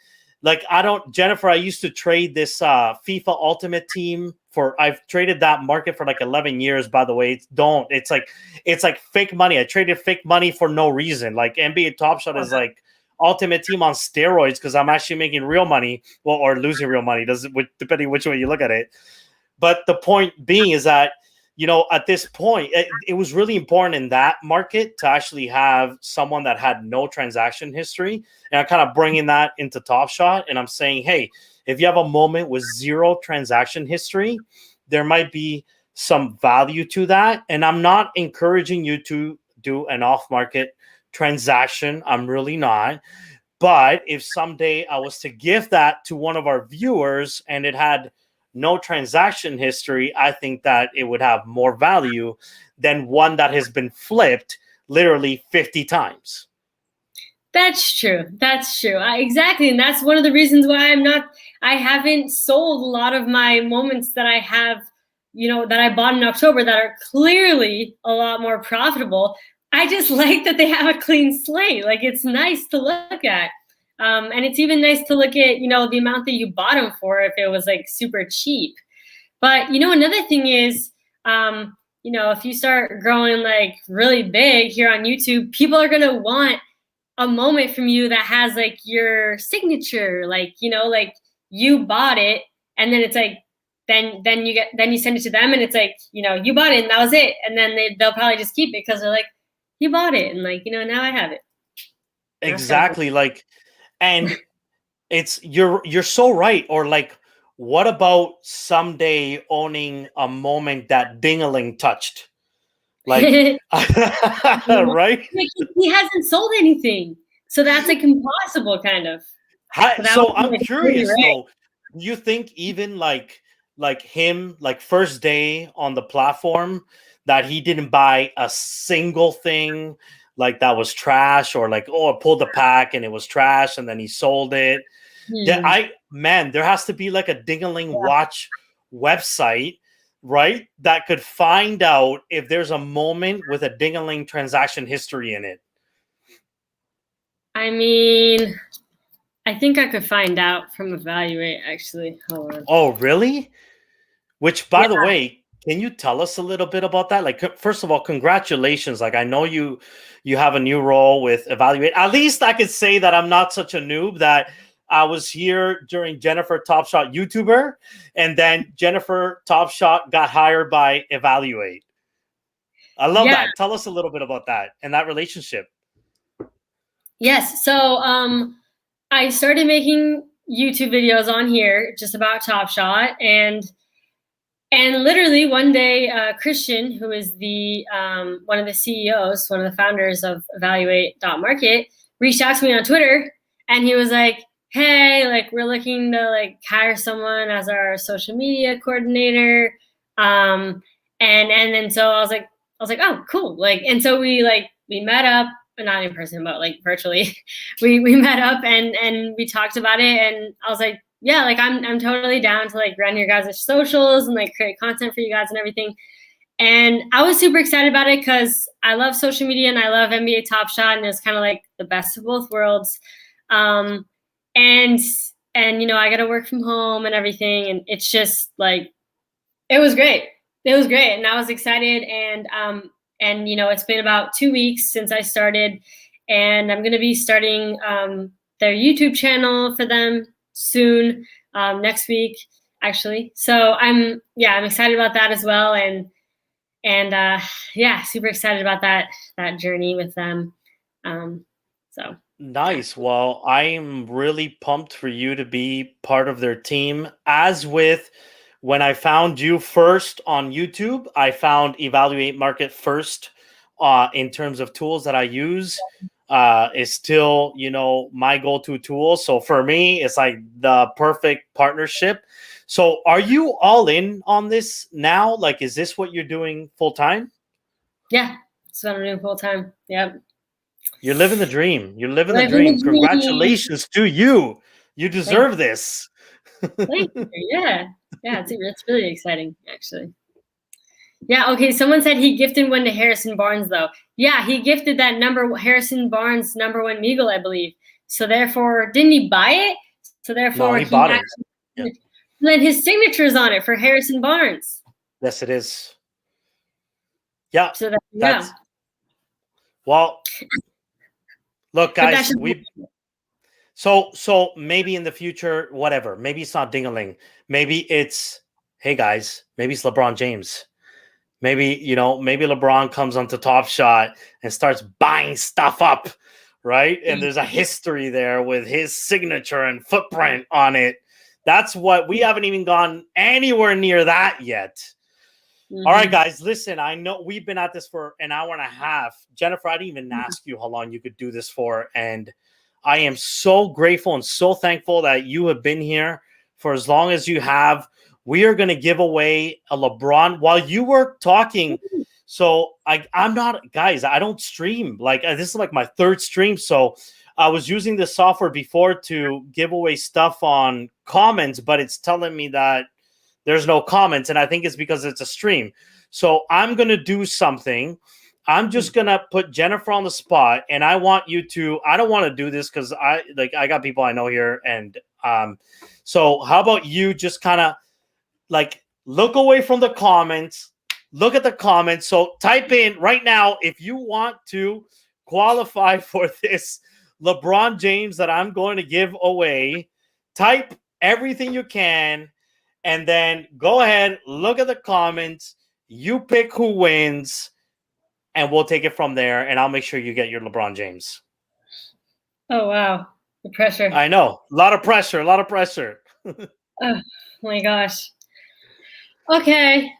Like I don't, Jennifer. I used to trade this FIFA Ultimate Team for. I've traded that market for like 11 years. By the way, it's like fake money. I traded fake money for no reason. Like NBA TopShot is like Ultimate Team on steroids because I'm actually making real money, well, or losing real money, depending which way you look at it. But the point being is that, at this point, it was really important in that market to actually have someone that had no transaction history. And I'm kind of bringing that into Top Shot. And I'm saying, hey, if you have a moment with zero transaction history, there might be some value to that. And I'm not encouraging you to do an off-market transaction. I'm really not. But if someday I was to give that to one of our viewers and it had no transaction history, I think that it would have more value than one that has been flipped literally 50 times. That's true. Exactly. And that's one of the reasons why I haven't sold a lot of my moments that I have, that I bought in October that are clearly a lot more profitable. I just like that they have a clean slate. Like it's nice to look at. And it's even nice to look at, the amount that you bought them for if it was like super cheap. But, another thing is, if you start growing like really big here on YouTube, people are going to want a moment from you that has like your signature, like, like you bought it. And then it's like, then you send it to them and it's like, you bought it and that was it. And then they'll probably just keep it because they're like, you bought it. And like, now I have it. Exactly. Like, and It's you're so right. Or like, what about someday owning a moment that Dingaling touched? Like, right? He hasn't sold anything, so that's like impossible, kind of. So that So would be I'm like really curious rare. though. Do you think even like him, like first day on the platform, that he didn't buy a single thing like that was trash, or like, oh, I pulled the pack and it was trash and then he sold it? Yeah, Hmm. there has to be like a Dingaling Yeah. Watch website, right? That could find out if there's a moment with a Dingaling transaction history in it. I mean, I think I could find out from Evaluate, actually. Hold on. Oh, really? Which, Yeah. by the way, can you tell us a little bit about that? Like, first of all, congratulations. Like, I know you have a new role with Evaluate. At least I could say that I'm not such a noob, that I was here during Jennifer TopShot YouTuber, and then Jennifer TopShot got hired by Evaluate. I love Yeah. that. Tell us a little bit about that and that relationship. Yes. So I started making YouTube videos on here just about Top Shot, and literally one day, Christian, who is the one of the CEOs, one of the founders of Evaluate.market, reached out to me on Twitter, and he was like, "Hey, like we're looking to like hire someone as our social media coordinator," and then so I was like, "Oh, cool!" Like, and so we met up, not in person, but like virtually. We met up and we talked about it, and I was like, yeah, like I'm totally down to like run your guys' socials and like create content for you guys and everything. And I was super excited about it because I love social media and I love NBA Top Shot, and it's kind of like the best of both worlds. Um, and and you know, I got to work from home and everything, and it's just like it was great. It was great, and I was excited. And you know, it's been about 2 weeks since I started, and I'm going to be starting their YouTube channel for them soon, next week, actually. So I'm excited about that as well, and yeah, super excited about that journey with them. So Nice. Well, I'm really pumped for you to be part of their team. As with when I found you first on YouTube, I found Evaluate Market first in terms of tools that I use. Is still, my go-to tool. So for me, it's like the perfect partnership. So are you all in on this now? Like, is this what you're doing full time? yeah, that's what I'm doing full time. Yep. You're living the dream. You're living the Living dream. the dream. Congratulations to you. You Thank deserve this. Thank you. Yeah. Yeah, it's really exciting, actually. Yeah, okay. Someone said he gifted one to Harrison Barnes, though. Yeah, he gifted that Harrison Barnes #1 Meagle, I believe. So therefore, didn't he buy it? So No, therefore, he he bought it. Yeah. actually then his signature's on it for Harrison Barnes. Yes, it is. Yeah, So that yeah, that's well. Look, but that's guys, just so maybe in the future, whatever. Maybe it's not Dingaling. Maybe it's, hey guys. Maybe it's LeBron James. Maybe LeBron comes onto Top Shot and starts buying stuff up, right? And there's a history there with his signature and footprint on it. That's what we haven't even gone anywhere near that yet. All right, guys, listen, I know we've been at this for an hour and a half. Jennifer, I didn't even ask you how long you could do this for. And I am so grateful and so thankful that you have been here for as long as you have. We are going to give away a LeBron while you were talking. So I'm not, guys, I don't stream. Like, this is like my third stream. So I was using this software before to give away stuff on comments, but it's telling me that there's no comments, and I think it's because it's a stream. So I'm going to do something. I'm just going to put Jennifer on the spot, and I want you to, I don't want to do this because I got people I know here. And so how about you just kind of like look away from the comments, look at the comments. So type in right now, if you want to qualify for this LeBron James that I'm going to give away, type everything you can. And then go ahead, look at the comments. You pick who wins, and we'll take it from there. And I'll make sure you get your LeBron James. oh wow. The pressure. I know. A lot of pressure. A lot of pressure. Oh my gosh. Okay.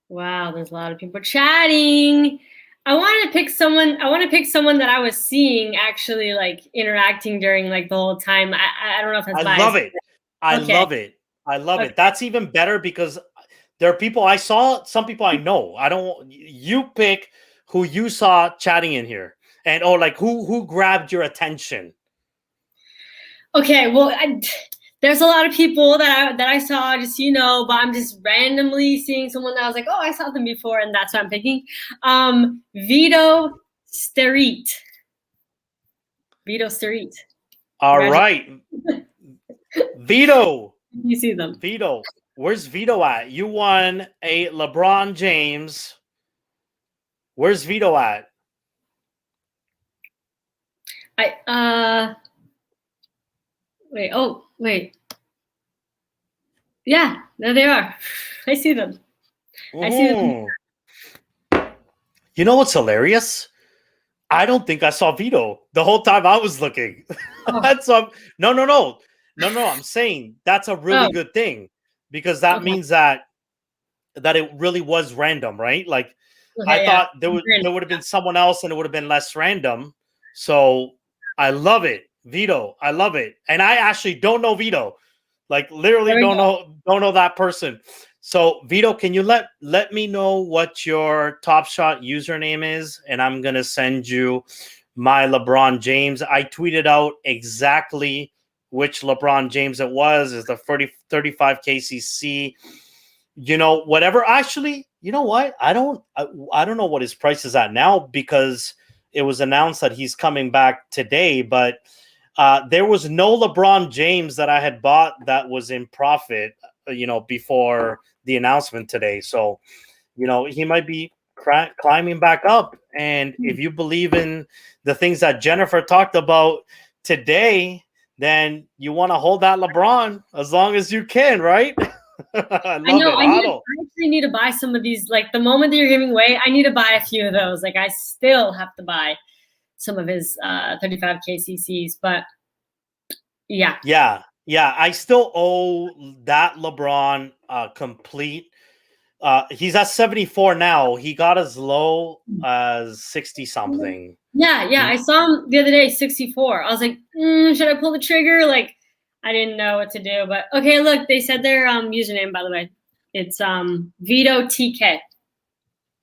Wow, there's a lot of people chatting. I want to pick someone that I was seeing actually like interacting during like the whole time. I don't know if that's I biased. love it. I Okay. love it. I love Okay. it. That's even better because there are people I saw, some people I know. I don't you pick who you saw chatting in here. And or like who grabbed your attention. Okay, well, there's a lot of people that I saw, just but I'm just randomly seeing someone that I was like, oh, I saw them before, and that's what I'm picking. Vito Sterit. Vito Sterit. All right. Vito. You see them. Vito. Where's Vito at? You won a LeBron James. Where's Vito at? Wait. Yeah, there they are. I see them. I see them. You know what's hilarious? I don't think I saw Vito the whole time I was looking. That's no. I'm saying that's a really good thing because that means that it really was random, right? Like I thought there would have been someone else and it would have been less random. So I love it, Vito. I love it, and I actually don't know Vito. Like literally don't know that person. So Vito, can you let me know what your TopShot username is, and I'm gonna send you my LeBron James. I tweeted out exactly which LeBron James it was. Is the 35 KCC. Whatever. Actually, you know what? I don't know what his price is at now because it was announced that he's coming back today, but there was no LeBron James that I had bought that was in profit, before the announcement today. So, he might be climbing back up. And if you believe in the things that Jennifer talked about today, then you want to hold that LeBron as long as you can, right? I know. I actually need to buy some of these. Like the moment that you're giving away, I need to buy a few of those. Like I still have to buy some of his 35 KCCs, but yeah. I still owe that LeBron complete. He's at 74 now. He got as low as 60 something. Yeah. I saw him the other day, 64. I was like, should I pull the trigger? Like, I didn't know what to do. But okay, look, they said their username, by the way. It's Vito TK.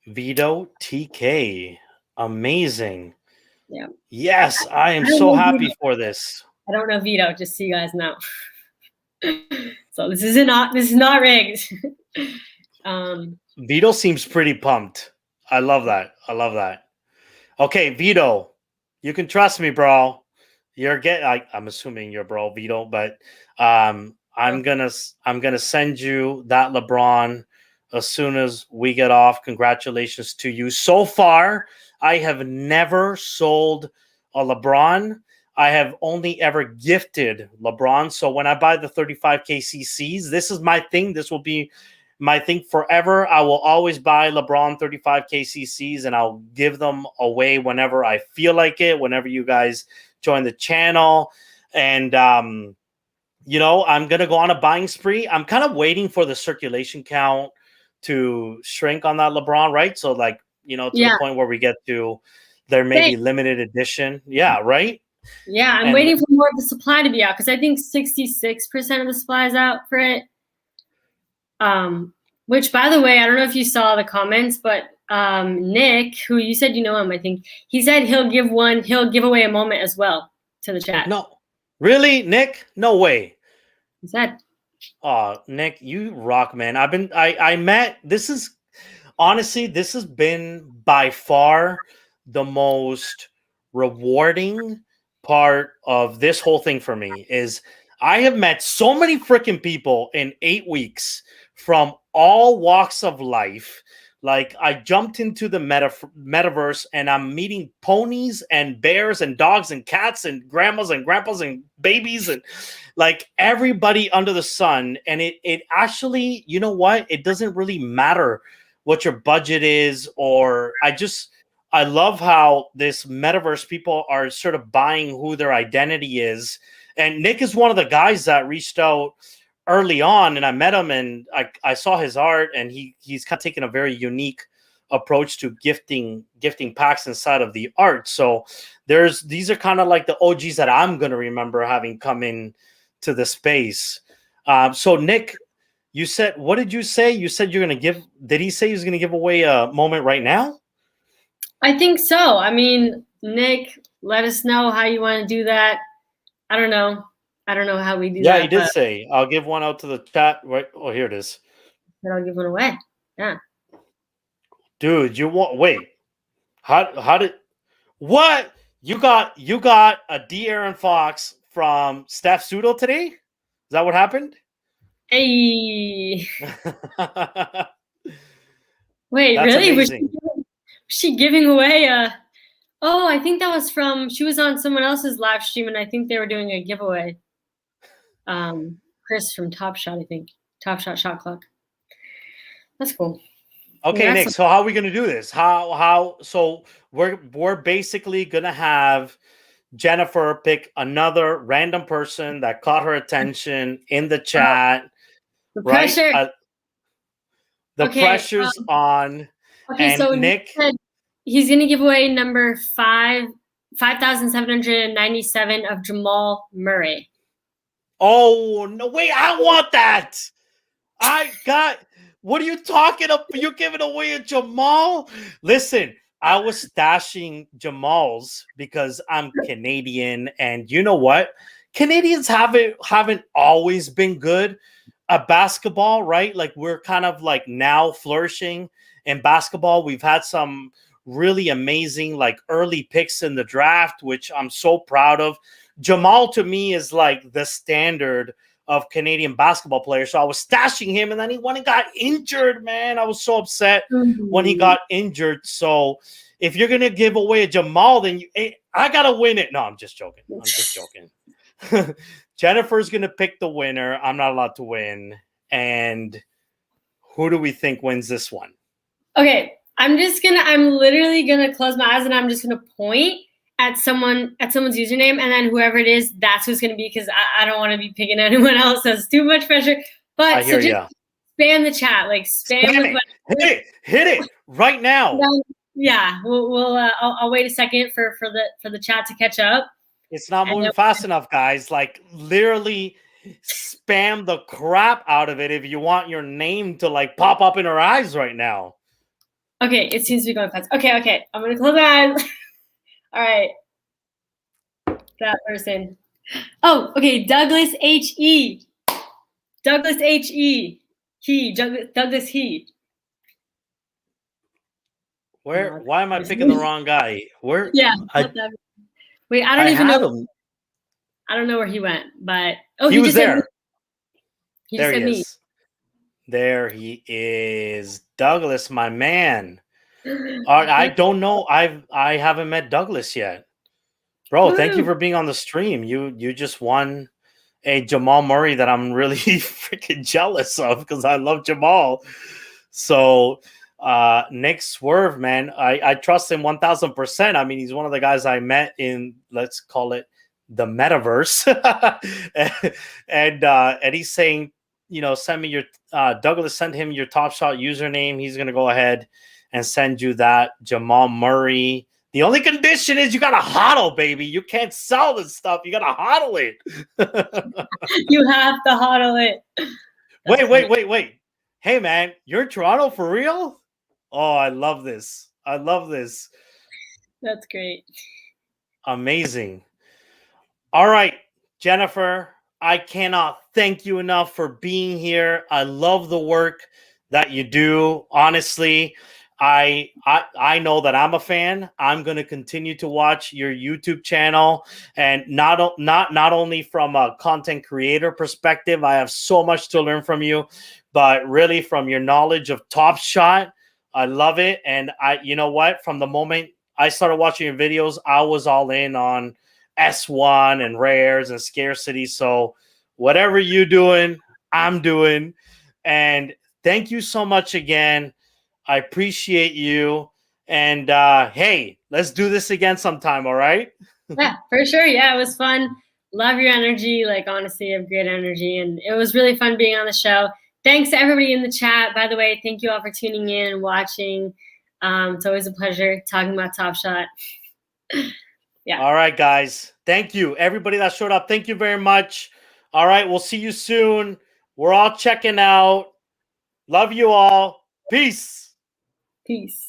Vito TK. Amazing. Yeah. Yes, I am so happy for this. I don't know Vito, just so you guys know. So this is not rigged. Vito seems pretty pumped. I love that. Okay, Vito, you can trust me, bro. I'm assuming you're bro, Vito, but I'm gonna send you that LeBron as soon as we get off. Congratulations to you. So far, I have never sold a LeBron. I have only ever gifted LeBron. So when I buy the 35 KCCs, this is my thing. This will be my thing forever. I will always buy LeBron 35 KCCs and I'll give them away whenever I feel like it, whenever you guys join the channel. And, I'm going to go on a buying spree. I'm kind of waiting for the circulation count to shrink on that LeBron, right? So like, the point where we get to there may be limited edition. Yeah, right? Yeah, I'm waiting for more of the supply to be out because I think 66% of the supply is out for it. Which, by the way, I don't know if you saw the comments, but Nick, who you said you know him, I think he said he'll give away a moment as well to the chat. No, really, Nick? No way. He said. Oh, Nick, you rock, man. I met. This has been by far the most rewarding part of this whole thing for me. Is I have met so many freaking people in 8 weeks from all walks of life. Like I jumped into the metaverse and I'm meeting ponies and bears and dogs and cats and grandmas and grandpas and babies and like everybody under the sun. And it actually, you know what? It doesn't really matter what your budget is, or I love how this metaverse people are sort of buying who their identity is. And Nick is one of the guys that reached out early on, and I met him, and I saw his art, and he's kind of taken a very unique approach to gifting packs inside of the art. So these are kind of like the OGs that I'm going to remember having come in to the space. So Nick, you said, what did you say? You said you're going to give, did he say he was going to give away a moment right now? I think so. I mean, Nick, let us know how you want to do that. I don't know. I don't know how we do that. Yeah, he did say, I'll give one out to the chat. Right. Oh, here it is. But I'll give one away. Yeah. Dude, you want, wait, how did, what? You got a De'Aaron Fox from Steph Sutto today? Is that what happened? Hey. Wait, that's really? Amazing. Was she giving away oh, I think that was from, she was on someone else's live stream, and I think they were doing a giveaway. Chris from TopShot, I think. TopShot Shot Clock. That's cool. Okay, yeah, Nick, so how are we going to do this? So we're basically going to have Jennifer pick another random person that caught her attention in the chat. The pressure. Right? The pressure's on. Okay, and so Nick said he's going to give away number 5,797 of Jamal Murray. Oh, no, wait, I want that. What are you talking about? You're giving away a Jamal? Listen, I was stashing Jamal's because I'm Canadian, and you know what? Canadians haven't always been good at basketball, right? Like, we're kind of like now flourishing in basketball. We've had some really amazing like early picks in the draft, which I'm so proud of. Jamal to me is like the standard of Canadian basketball players. So I was stashing him, and then he went and got injured, man. I was so upset when he got injured. So if you're going to give away a Jamal, then I got to win it. No, I'm just joking. I'm just joking. Jennifer's going to pick the winner. I'm not allowed to win. And who do we think wins this one? Okay, I'm literally going to close my eyes, and I'm just going to point at someone's username, and then whoever it is, that's who's going to be, because I don't want to be picking anyone else. That's too much pressure. But so just spam the chat, like spam it. Hit it right now. Yeah, I'll wait a second for the chat to catch up. It's not moving fast enough, guys. Like, literally spam the crap out of it if you want your name to like pop up in our eyes right now. Okay, it seems to be going fast. Okay, I'm gonna close my eyes. All right, that person. Oh, okay, Douglas H.E. Douglas H.E. Douglas He. Where? Why am I picking the wrong guy? Where? Yeah. Wait, I don't even know. I don't know where he went, but he was there. There he is. There he is, Douglas, my man. I don't know. I haven't met Douglas yet, bro. Thank you for being on the stream. You just won a Jamal Murray that I'm really freaking jealous of because I love Jamal. So Nick Swerve, man, I trust him 1,000%. I mean, he's one of the guys I met in, let's call it, the metaverse. and he's saying, you know, send me your Douglas, send him your TopShot username. He's gonna go ahead and send you that Jamal Murray. The only condition is you gotta hodl, baby. You can't sell this stuff. You gotta hodl it. You have to hodl it. Wait. Hey, man, you're in Toronto for real? Oh, I love this. That's great. Amazing. All right, Jennifer, I cannot thank you enough for being here. I love the work that you do. Honestly, I know that I'm a fan. I'm going to continue to watch your YouTube channel, and not only from a content creator perspective. I have so much to learn from you, but really from your knowledge of TopShot. I love it. And you know what? From the moment I started watching your videos, I was all in on S1 and rares and scarcity. So whatever you're doing, I'm doing. And thank you so much again. I appreciate you. And hey, let's do this again sometime. All right. Yeah, for sure. Yeah, it was fun. Love your energy. Like, honestly, you have great energy. And it was really fun being on the show. Thanks to everybody in the chat. By the way, thank you all for tuning in and watching. It's always a pleasure talking about Top Shot. Yeah. All right, guys. Thank you. Everybody that showed up, thank you very much. All right, we'll see you soon. We're all checking out. Love you all. Peace. Peace.